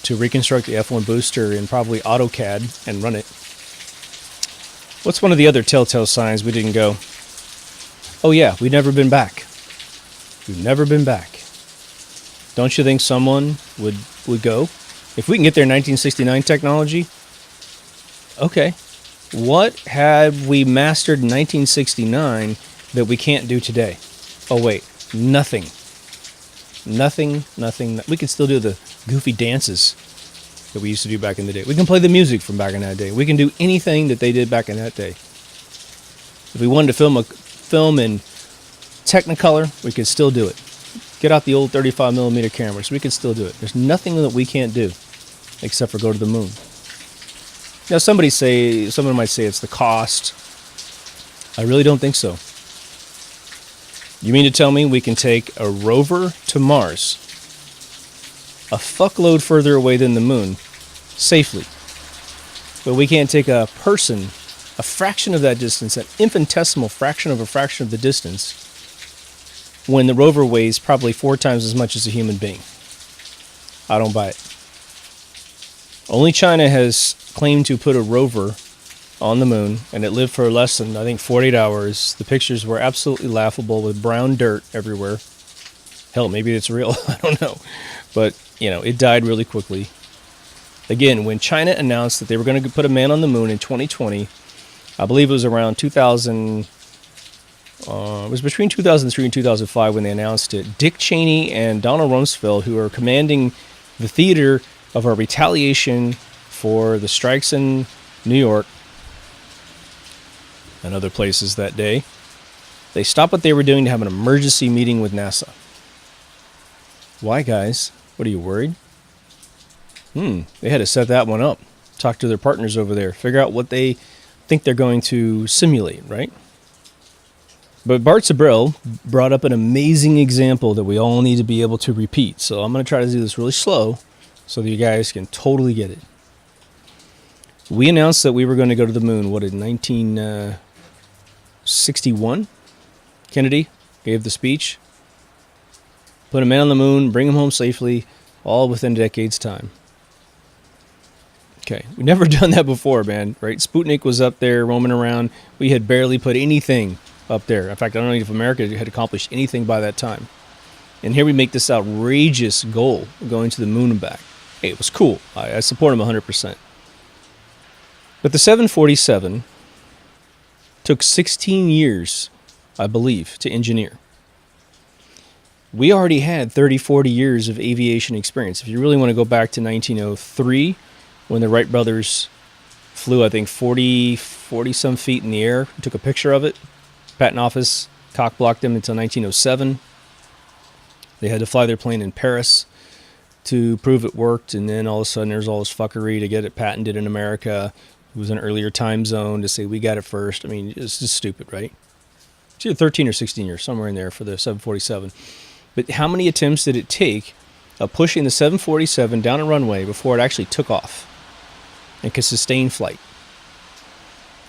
to reconstruct the F1 booster in probably AutoCAD and run it. What's one of the other telltale signs we didn't go? Oh yeah, we've never been back. We've never been back. Don't you think someone would go? If we can get their 1969 technology, okay. What had we mastered in 1969 that we can't do today? Oh wait, nothing. Nothing. We can still do the goofy dances that we used to do back in the day. We can play the music from back in that day. We can do anything that they did back in that day. If we wanted to film a film in Technicolor, we could still do it. Get out the old 35mm cameras. We could still do it. There's nothing that we can't do except for go to the moon. Now, someone might say it's the cost. I really don't think so. You mean to tell me we can take a rover to Mars, a fuckload further away than the moon, safely, but we can't take a person a fraction of that distance, an infinitesimal fraction of the distance, when the rover weighs probably 4 times as much as a human being? I don't buy it. Only China has claimed to put a rover on the moon, and it lived for less than, I think, 48 hours. The pictures were absolutely laughable with brown dirt everywhere. Hell, maybe it's real. I don't know. But, it died really quickly. Again, when China announced that they were going to put a man on the moon in 2020, I believe it was around 2000, it was between 2003 and 2005 when they announced it. Dick Cheney and Donald Rumsfeld, who are commanding the theater of our retaliation for the strikes in New York and other places that day, they stopped what they were doing to have an emergency meeting with NASA. Why, guys? What, are you worried? They had to set that one up. Talk to their partners over there. Figure out what they think they're going to simulate, right? But Bart Sabrell brought up an amazing example that we all need to be able to repeat. So I'm going to try to do this really slow so that you guys can totally get it. We announced that we were going to go to the moon, in 1961? Kennedy gave the speech. Put a man on the moon, bring him home safely, all within a decade's time. Okay, we've never done that before, man, right? Sputnik was up there roaming around. We had barely put anything up there. In fact, I don't know if America had accomplished anything by that time. And here we make this outrageous goal of going to the moon and back. Hey, it was cool. I support him 100%. But the 747 took 16 years, I believe, to engineer. We already had 30, 40 years of aviation experience. If you really want to go back to 1903, when the Wright brothers flew, I think, 40-some feet in the air, took a picture of it. Patent Office cock-blocked them until 1907. They had to fly their plane in Paris to prove it worked, and then all of a sudden there's all this fuckery to get it patented in America. It was an earlier time zone to say we got it first. I mean, it's just stupid, right? It's either 13 or 16 years, somewhere in there for the 747. But how many attempts did it take of pushing the 747 down a runway before it actually took off and could sustain flight?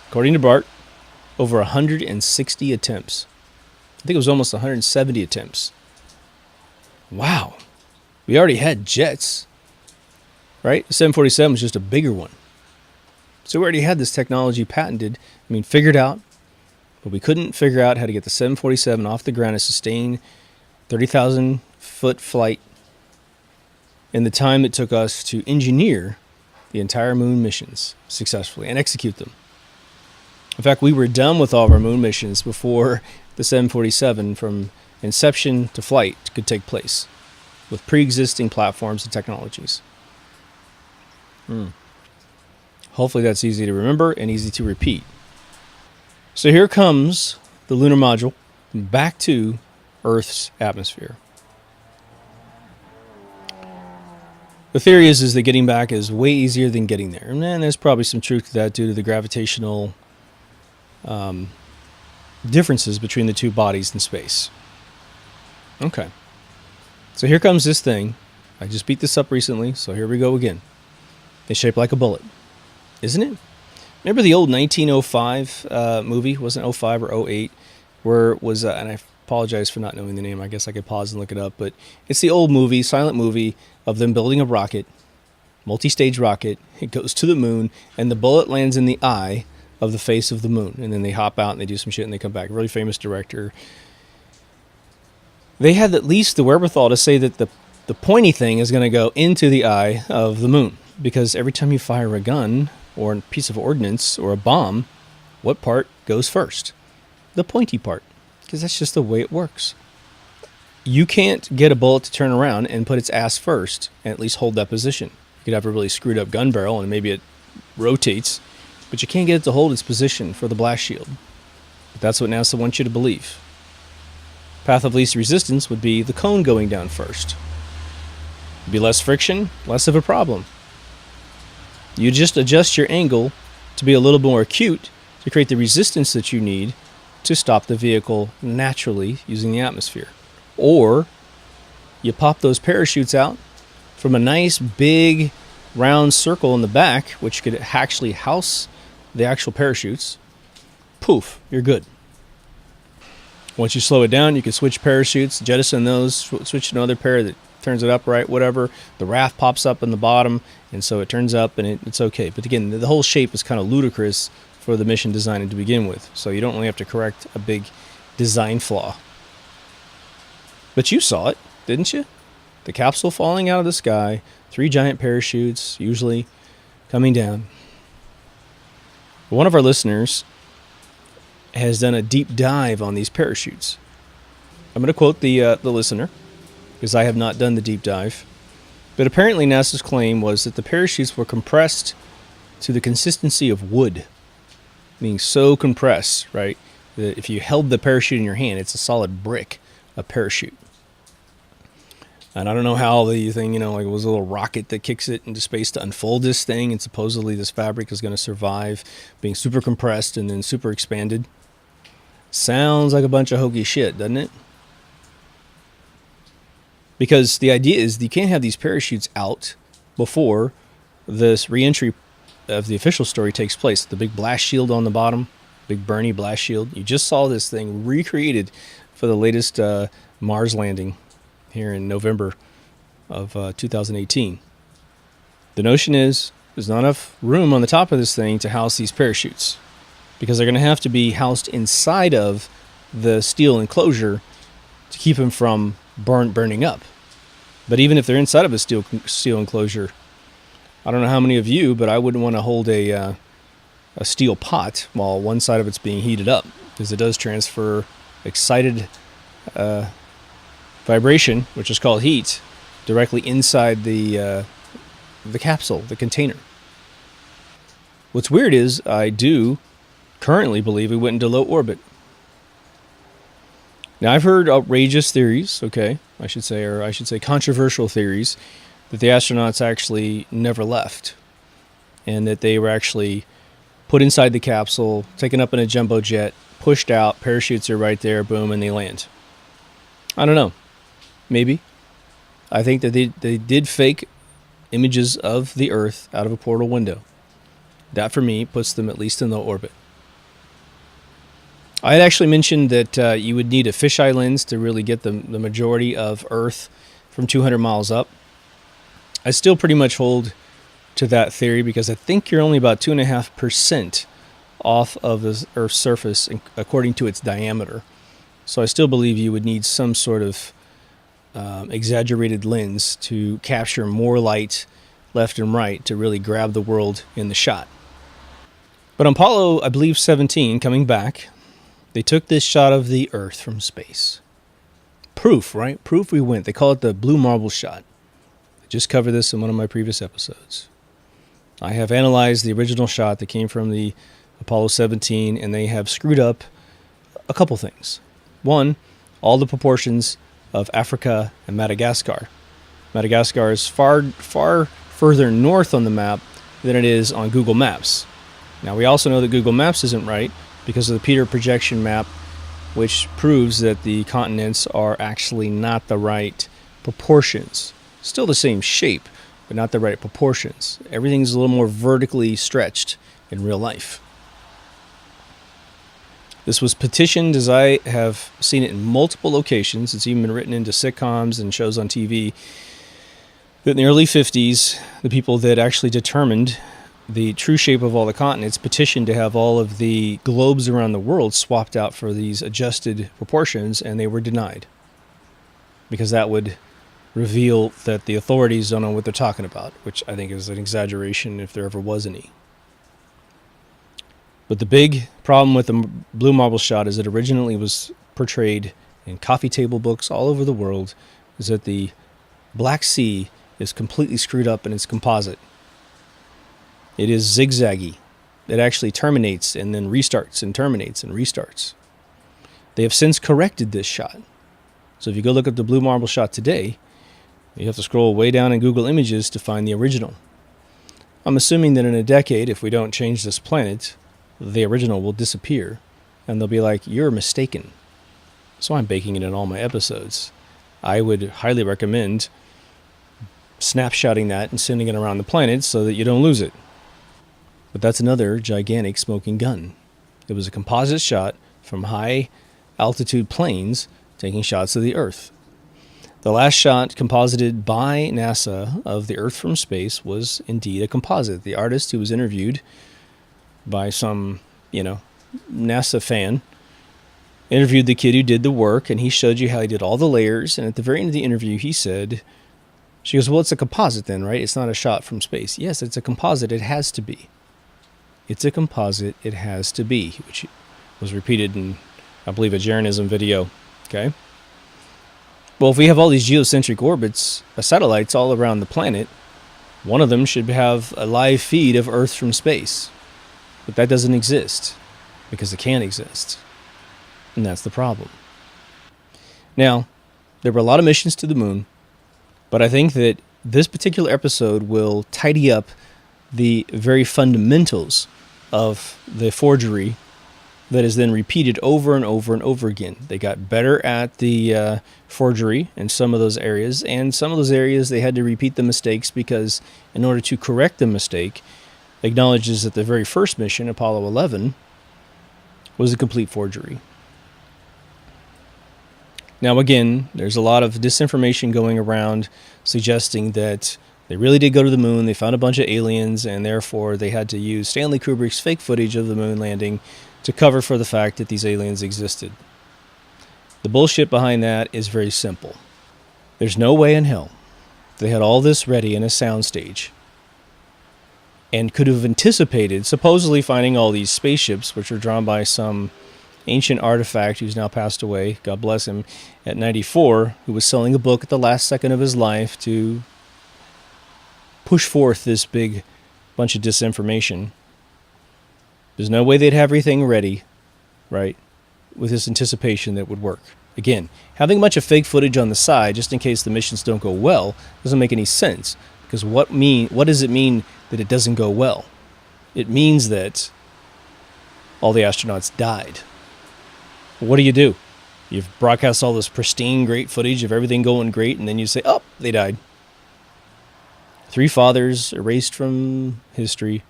According to Bart, over 160 attempts. I think it was almost 170 attempts. Wow. We already had jets, right? The 747 was just a bigger one. So we already had this technology patented, figured out, but we couldn't figure out how to get the 747 off the ground and sustain 30,000 foot flight in the time it took us to engineer the entire moon missions successfully and execute them. In fact, we were done with all of our moon missions before the 747 from inception to flight could take place with pre-existing platforms and technologies. Hopefully that's easy to remember and easy to repeat. So here comes the lunar module back to Earth's atmosphere. The theory is that getting back is way easier than getting there. And there's probably some truth to that due to the gravitational differences between the two bodies in space. Okay. So here comes this thing. I just beat this up recently, so here we go again. It's shaped like a bullet, isn't it? Remember the old 1905 movie? Wasn't it 05 or 08? Where it was, and I apologize for not knowing the name. I guess I could pause and look it up. But it's the old movie, silent movie, of them building a rocket, multi-stage rocket. It goes to the moon, and the bullet lands in the eye of the face of the moon. And then they hop out and they do some shit and they come back. Really famous director. They had at least the wherewithal to say that the pointy thing is going to go into the eye of the moon. Because every time you fire a gun or a piece of ordnance or a bomb, what part goes first? The pointy part. Because that's just the way it works. You can't get a bullet to turn around and put its ass first and at least hold that position. You could have a really screwed up gun barrel and maybe it rotates, but you can't get it to hold its position for the blast shield. But that's what NASA wants you to believe. Path of least resistance would be the cone going down first. It'd be less friction, less of a problem. You just adjust your angle to be a little more acute to create the resistance that you need to stop the vehicle naturally using the atmosphere. Or you pop those parachutes out from a nice big round circle in the back, which could actually house the actual parachutes. Poof, you're good. Once you slow it down, you can switch parachutes, jettison those, switch to another pair that turns it upright, whatever. The raft pops up in the bottom, and so it turns up, and it's okay. But again, the whole shape is kind of ludicrous for the mission design to begin with, so you don't really have to correct a big design flaw. But you saw it, didn't you? The capsule falling out of the sky, 3 giant parachutes, usually coming down. One of our listeners has done a deep dive on these parachutes. I'm going to quote the listener, because I have not done the deep dive. But apparently NASA's claim was that the parachutes were compressed to the consistency of wood. Meaning so compressed, right, that if you held the parachute in your hand, it's a solid brick, a parachute. And I don't know how the thing, like it was a little rocket that kicks it into space to unfold this thing, and supposedly this fabric is going to survive being super compressed and then super expanded. Sounds like a bunch of hokey shit, doesn't it? Because the idea is you can't have these parachutes out before this re-entry of the official story takes place. The big blast shield on the bottom, big Bernie blast shield. You just saw this thing recreated for the latest Mars landing here in November of 2018. The notion is there's not enough room on the top of this thing to house these parachutes because they're going to have to be housed inside of the steel enclosure to keep them from burning up. But even if they're inside of a steel enclosure, I don't know how many of you, but I wouldn't want to hold a steel pot while one side of it's being heated up because it does transfer excited vibration, which is called heat, directly inside the capsule, the container. What's weird is I do currently believe we went into low orbit. Now, I've heard outrageous theories, I should say controversial theories, that the astronauts actually never left and that they were actually put inside the capsule, taken up in a jumbo jet, pushed out, parachutes are right there, boom, and they land. I don't know. Maybe. I think that they did fake images of the Earth out of a portal window. That, for me, puts them at least in low orbit. I had actually mentioned that you would need a fisheye lens to really get the majority of Earth from 200 miles up. I still pretty much hold to that theory because I think you're only about 2.5% off of the Earth's surface according to its diameter. So I still believe you would need some sort of exaggerated lens to capture more light left and right to really grab the world in the shot. But on Apollo, I believe 17, coming back, they took this shot of the Earth from space. Proof, right? Proof we went. They call it the blue marble shot. I just covered this in one of my previous episodes. I have analyzed the original shot that came from the Apollo 17, and they have screwed up a couple things. One, all the proportions of Africa and Madagascar. Madagascar is far further north on the map than it is on Google Maps. Now, we also know that Google Maps isn't right because of the Peter projection map, which proves that the continents are actually not the right proportions. Still the same shape, but not the right proportions. Everything's a little more vertically stretched in real life. This was petitioned, as I have seen it in multiple locations. It's even been written into sitcoms and shows on TV. That in the early 50s, the people that actually determined the true shape of all the continents petitioned to have all of the globes around the world swapped out for these adjusted proportions, and they were denied. Because that would reveal that the authorities don't know what they're talking about, which I think is an exaggeration if there ever was any. But the big problem with the blue marble shot is it originally was portrayed in coffee table books all over the world, is that the Black Sea is completely screwed up and it's composite. It is zigzaggy. It actually terminates and then restarts and terminates and restarts. They have since corrected this shot. So if you go look up the blue marble shot today, you have to scroll way down in Google Images to find the original. I'm assuming that in a decade, if we don't change this planet, the original will disappear, and they'll be like, you're mistaken. So I'm baking it in all my episodes. I would highly recommend snapshotting that and sending it around the planet so that you don't lose it. But that's another gigantic smoking gun. It was a composite shot from high altitude planes taking shots of the Earth. The last shot composited by NASA of the Earth from space was indeed a composite. The artist who was interviewed by some, NASA fan, interviewed the kid who did the work, and he showed you how he did all the layers. And at the very end of the interview, he said, she goes, well, it's a composite then, right? It's not a shot from space. Yes, it's a composite. It has to be. It's a composite. It has to be, which was repeated in, I believe, a Jeranism video. Okay. Well, if we have all these geocentric orbits, satellites all around the planet, one of them should have a live feed of Earth from space. But that doesn't exist because it can't exist. And that's the problem. Now, there were a lot of missions to the moon, but I think that this particular episode will tidy up the very fundamentals of the forgery that is then repeated over and over and over again. They got better at the forgery in some of those areas, and some of those areas they had to repeat the mistakes because in order to correct the mistake, acknowledges that the very first mission, Apollo 11, was a complete forgery. Now again, there's a lot of disinformation going around suggesting that they really did go to the moon, they found a bunch of aliens, and therefore they had to use Stanley Kubrick's fake footage of the moon landing to cover for the fact that these aliens existed. The bullshit behind that is very simple. There's no way in hell they had all this ready in a soundstage and could have anticipated supposedly finding all these spaceships, which were drawn by some ancient artifact who's now passed away, God bless him, at 94, who was selling a book at the last second of his life to push forth this big bunch of disinformation. There's no way they'd have everything ready, right, with this anticipation that would work. Again, having a bunch of fake footage on the side just in case the missions don't go well doesn't make any sense. Because what does it mean that it doesn't go well? It means that all the astronauts died. What do? You've broadcast all this pristine, great footage of everything going great, and then you say, oh, they died. 3 fathers erased from history.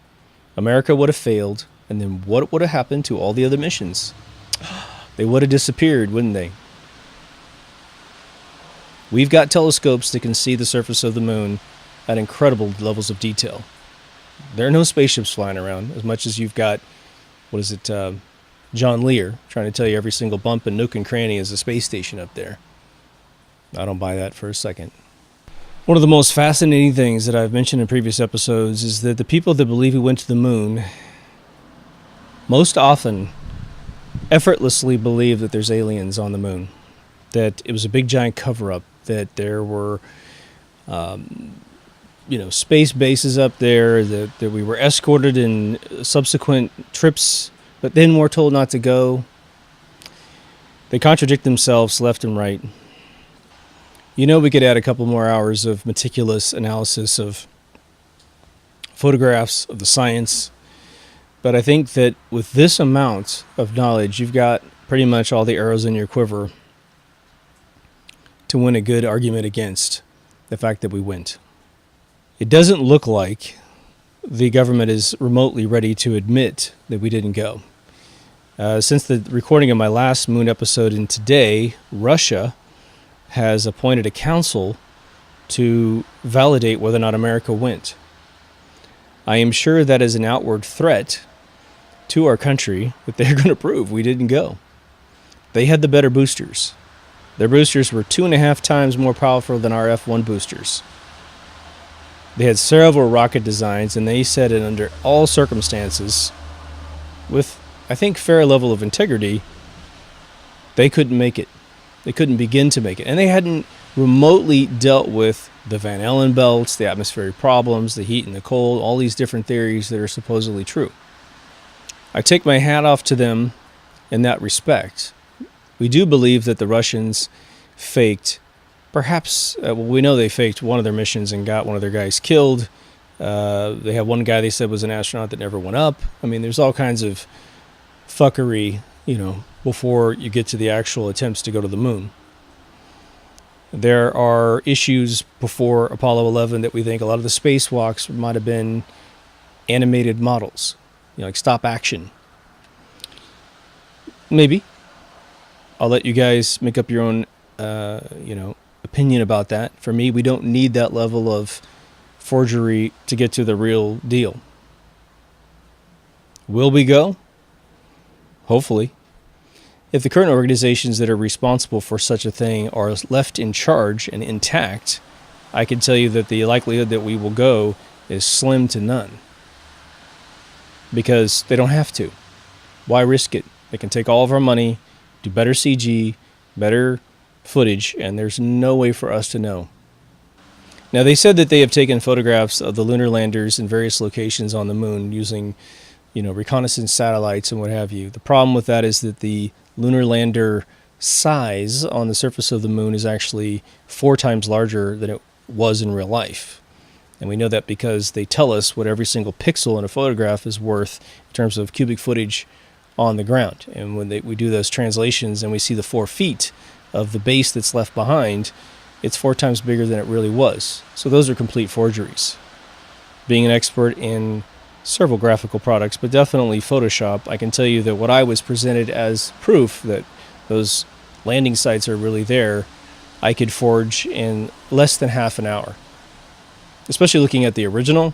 America would have failed, and then what would have happened to all the other missions? They would have disappeared, wouldn't they? We've got telescopes that can see the surface of the moon at incredible levels of detail. There are no spaceships flying around as much as you've got, John Lear trying to tell you every single bump and nook and cranny is a space station up there. I don't buy that for a second. One of the most fascinating things that I've mentioned in previous episodes is that the people that believe we went to the moon most often effortlessly believe that there's aliens on the moon, that it was a big giant cover-up, that there were space bases up there, that we were escorted in subsequent trips, but then we're told not to go. They contradict themselves left and right. We could add a couple more hours of meticulous analysis of photographs of the science But I think that with this amount of knowledge, you've got pretty much all the arrows in your quiver to win a good argument against the fact that we went. It doesn't look like the government is remotely ready to admit that we didn't go. Since the recording of my last moon episode and today, Russia has appointed a council to validate whether or not America went. I am sure that is an outward threat to our country that they're going to prove we didn't go. They had the better boosters. Their boosters were 2.5 times more powerful than our F-1 boosters. They had several rocket designs, and they said it under all circumstances, with, I think, fair level of integrity, they couldn't make it. They couldn't begin to make it. And they hadn't remotely dealt with the Van Allen belts, the atmospheric problems, the heat and the cold, all these different theories that are supposedly true. I take my hat off to them in that respect. We do believe that the Russians faked, perhaps, we know they faked one of their missions and got one of their guys killed. They have one guy they said was an astronaut that never went up. I mean, there's all kinds of fuckery, before you get to the actual attempts to go to the moon. There are issues before Apollo 11 that we think a lot of the spacewalks might have been animated models, like stop action. Maybe. I'll let you guys make up your own, opinion about that. For me, we don't need that level of forgery to get to the real deal. Will we go? Hopefully. If the current organizations that are responsible for such a thing are left in charge and intact, I can tell you that the likelihood that we will go is slim to none. Because they don't have to. Why risk it? They can take all of our money, do better CG, better footage, and there's no way for us to know. Now, they said that they have taken photographs of the lunar landers in various locations on the moon using, reconnaissance satellites and what have you. The problem with that is that the lunar lander size on the surface of the moon is actually 4 times larger than it was in real life. And we know that because they tell us what every single pixel in a photograph is worth in terms of cubic footage on the ground. And when we do those translations and we see the 4 feet of the base that's left behind, it's 4 times bigger than it really was. So those are complete forgeries. Being an expert in several graphical products, but definitely Photoshop, I can tell you that what I was presented as proof that those landing sites are really there, I could forge in less than half an hour. Especially looking at the original,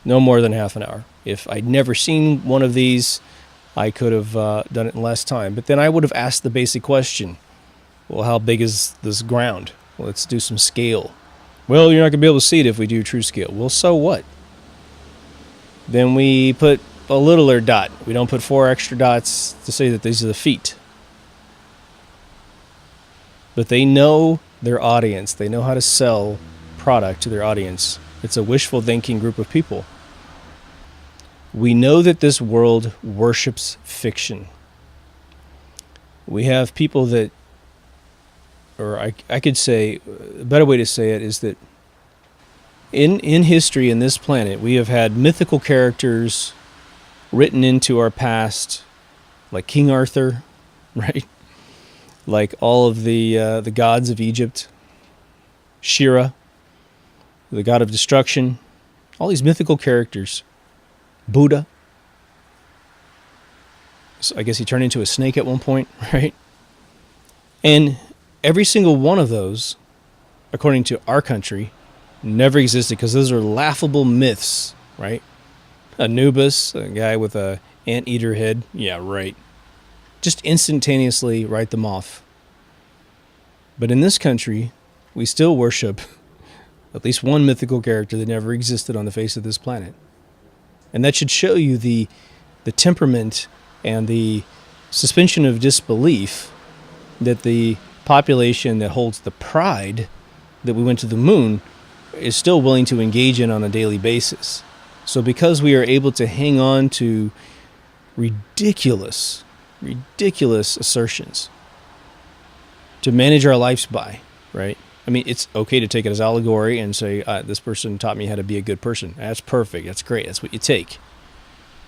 no more than half an hour. If I'd never seen one of these, I could have done it in less time. But then I would have asked the basic question, well, how big is this ground? Well, let's do some scale. Well, you're not going to be able to see it if we do true scale. Well, so what? Then we put a littler dot. We don't put 4 extra dots to say that these are the feet. But they know their audience. They know how to sell product to their audience. It's a wishful thinking group of people. We know that this world worships fiction. We have people that, or I could say, a better way to say it is that in history, in this planet, we have had mythical characters written into our past, like King Arthur, right? Like all of the gods of Egypt, Shira, the god of destruction, all these mythical characters, Buddha. So I guess he turned into a snake at one point, right? And every single one of those, according to our country, never existed because those are laughable myths, right? Anubis, a guy with a anteater head, yeah, right. Just instantaneously write them off. But in this country, we still worship at least one mythical character that never existed on the face of this planet. And that should show you the temperament and the suspension of disbelief that the population that holds the pride that we went to the moon is still willing to engage in on a daily basis. So because we are able to hang on to ridiculous assertions to manage our lives by, right? I mean, it's okay to take it as allegory and say, this person taught me how to be a good person. That's perfect. That's great. That's what you take.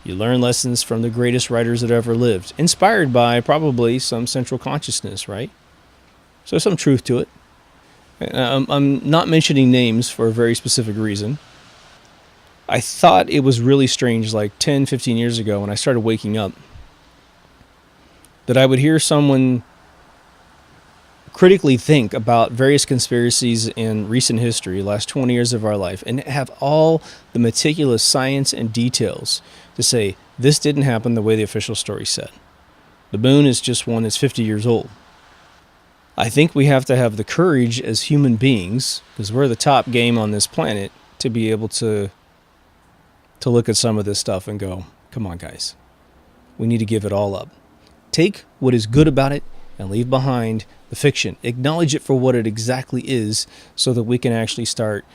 You learn lessons from the greatest writers that ever lived, inspired by probably some central consciousness, right? So some truth to it. I'm not mentioning names for a very specific reason. I thought it was really strange like 10, 15 years ago when I started waking up that I would hear someone critically think about various conspiracies in recent history, last 20 years of our life, and have all the meticulous science and details to say this didn't happen the way the official story said. The moon is just one that's 50 years old. I think we have to have the courage as human beings, because we're the top game on this planet, to be able to look at some of this stuff and go, come on, guys. We need to give it all up. Take what is good about it and leave behind the fiction. Acknowledge it for what it exactly is so that we can actually start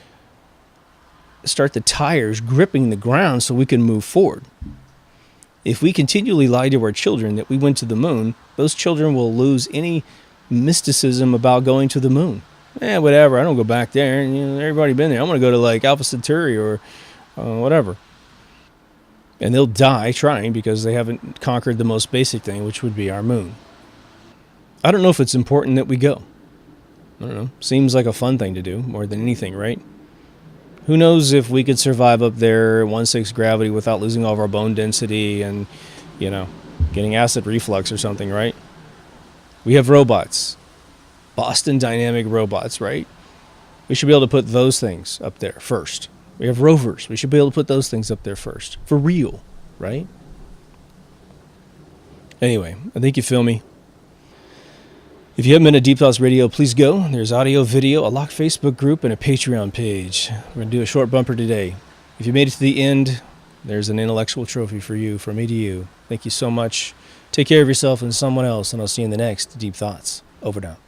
the tires gripping the ground so we can move forward. If we continually lie to our children that we went to the moon, those children will lose any mysticism about going to the moon. Whatever, I don't go back there. Everybody been there. I'm going to go to like Alpha Centauri or whatever. And they'll die trying because they haven't conquered the most basic thing, which would be our moon. I don't know if it's important that we go. I don't know. Seems like a fun thing to do more than anything, right? Who knows if we could survive up there at 1/6 gravity without losing all of our bone density and, getting acid reflux or something, right? We have robots. Boston Dynamic robots, right? We should be able to put those things up there first. We have rovers. We should be able to put those things up there first. For real, right? Anyway, I think you feel me. If you haven't been to Deep Thoughts Radio, please go. There's audio, video, a locked Facebook group, and a Patreon page. We're going to do a short bumper today. If you made it to the end, there's an intellectual trophy for you, from me to you. Thank you so much. Take care of yourself and someone else, and I'll see you in the next Deep Thoughts. Over now.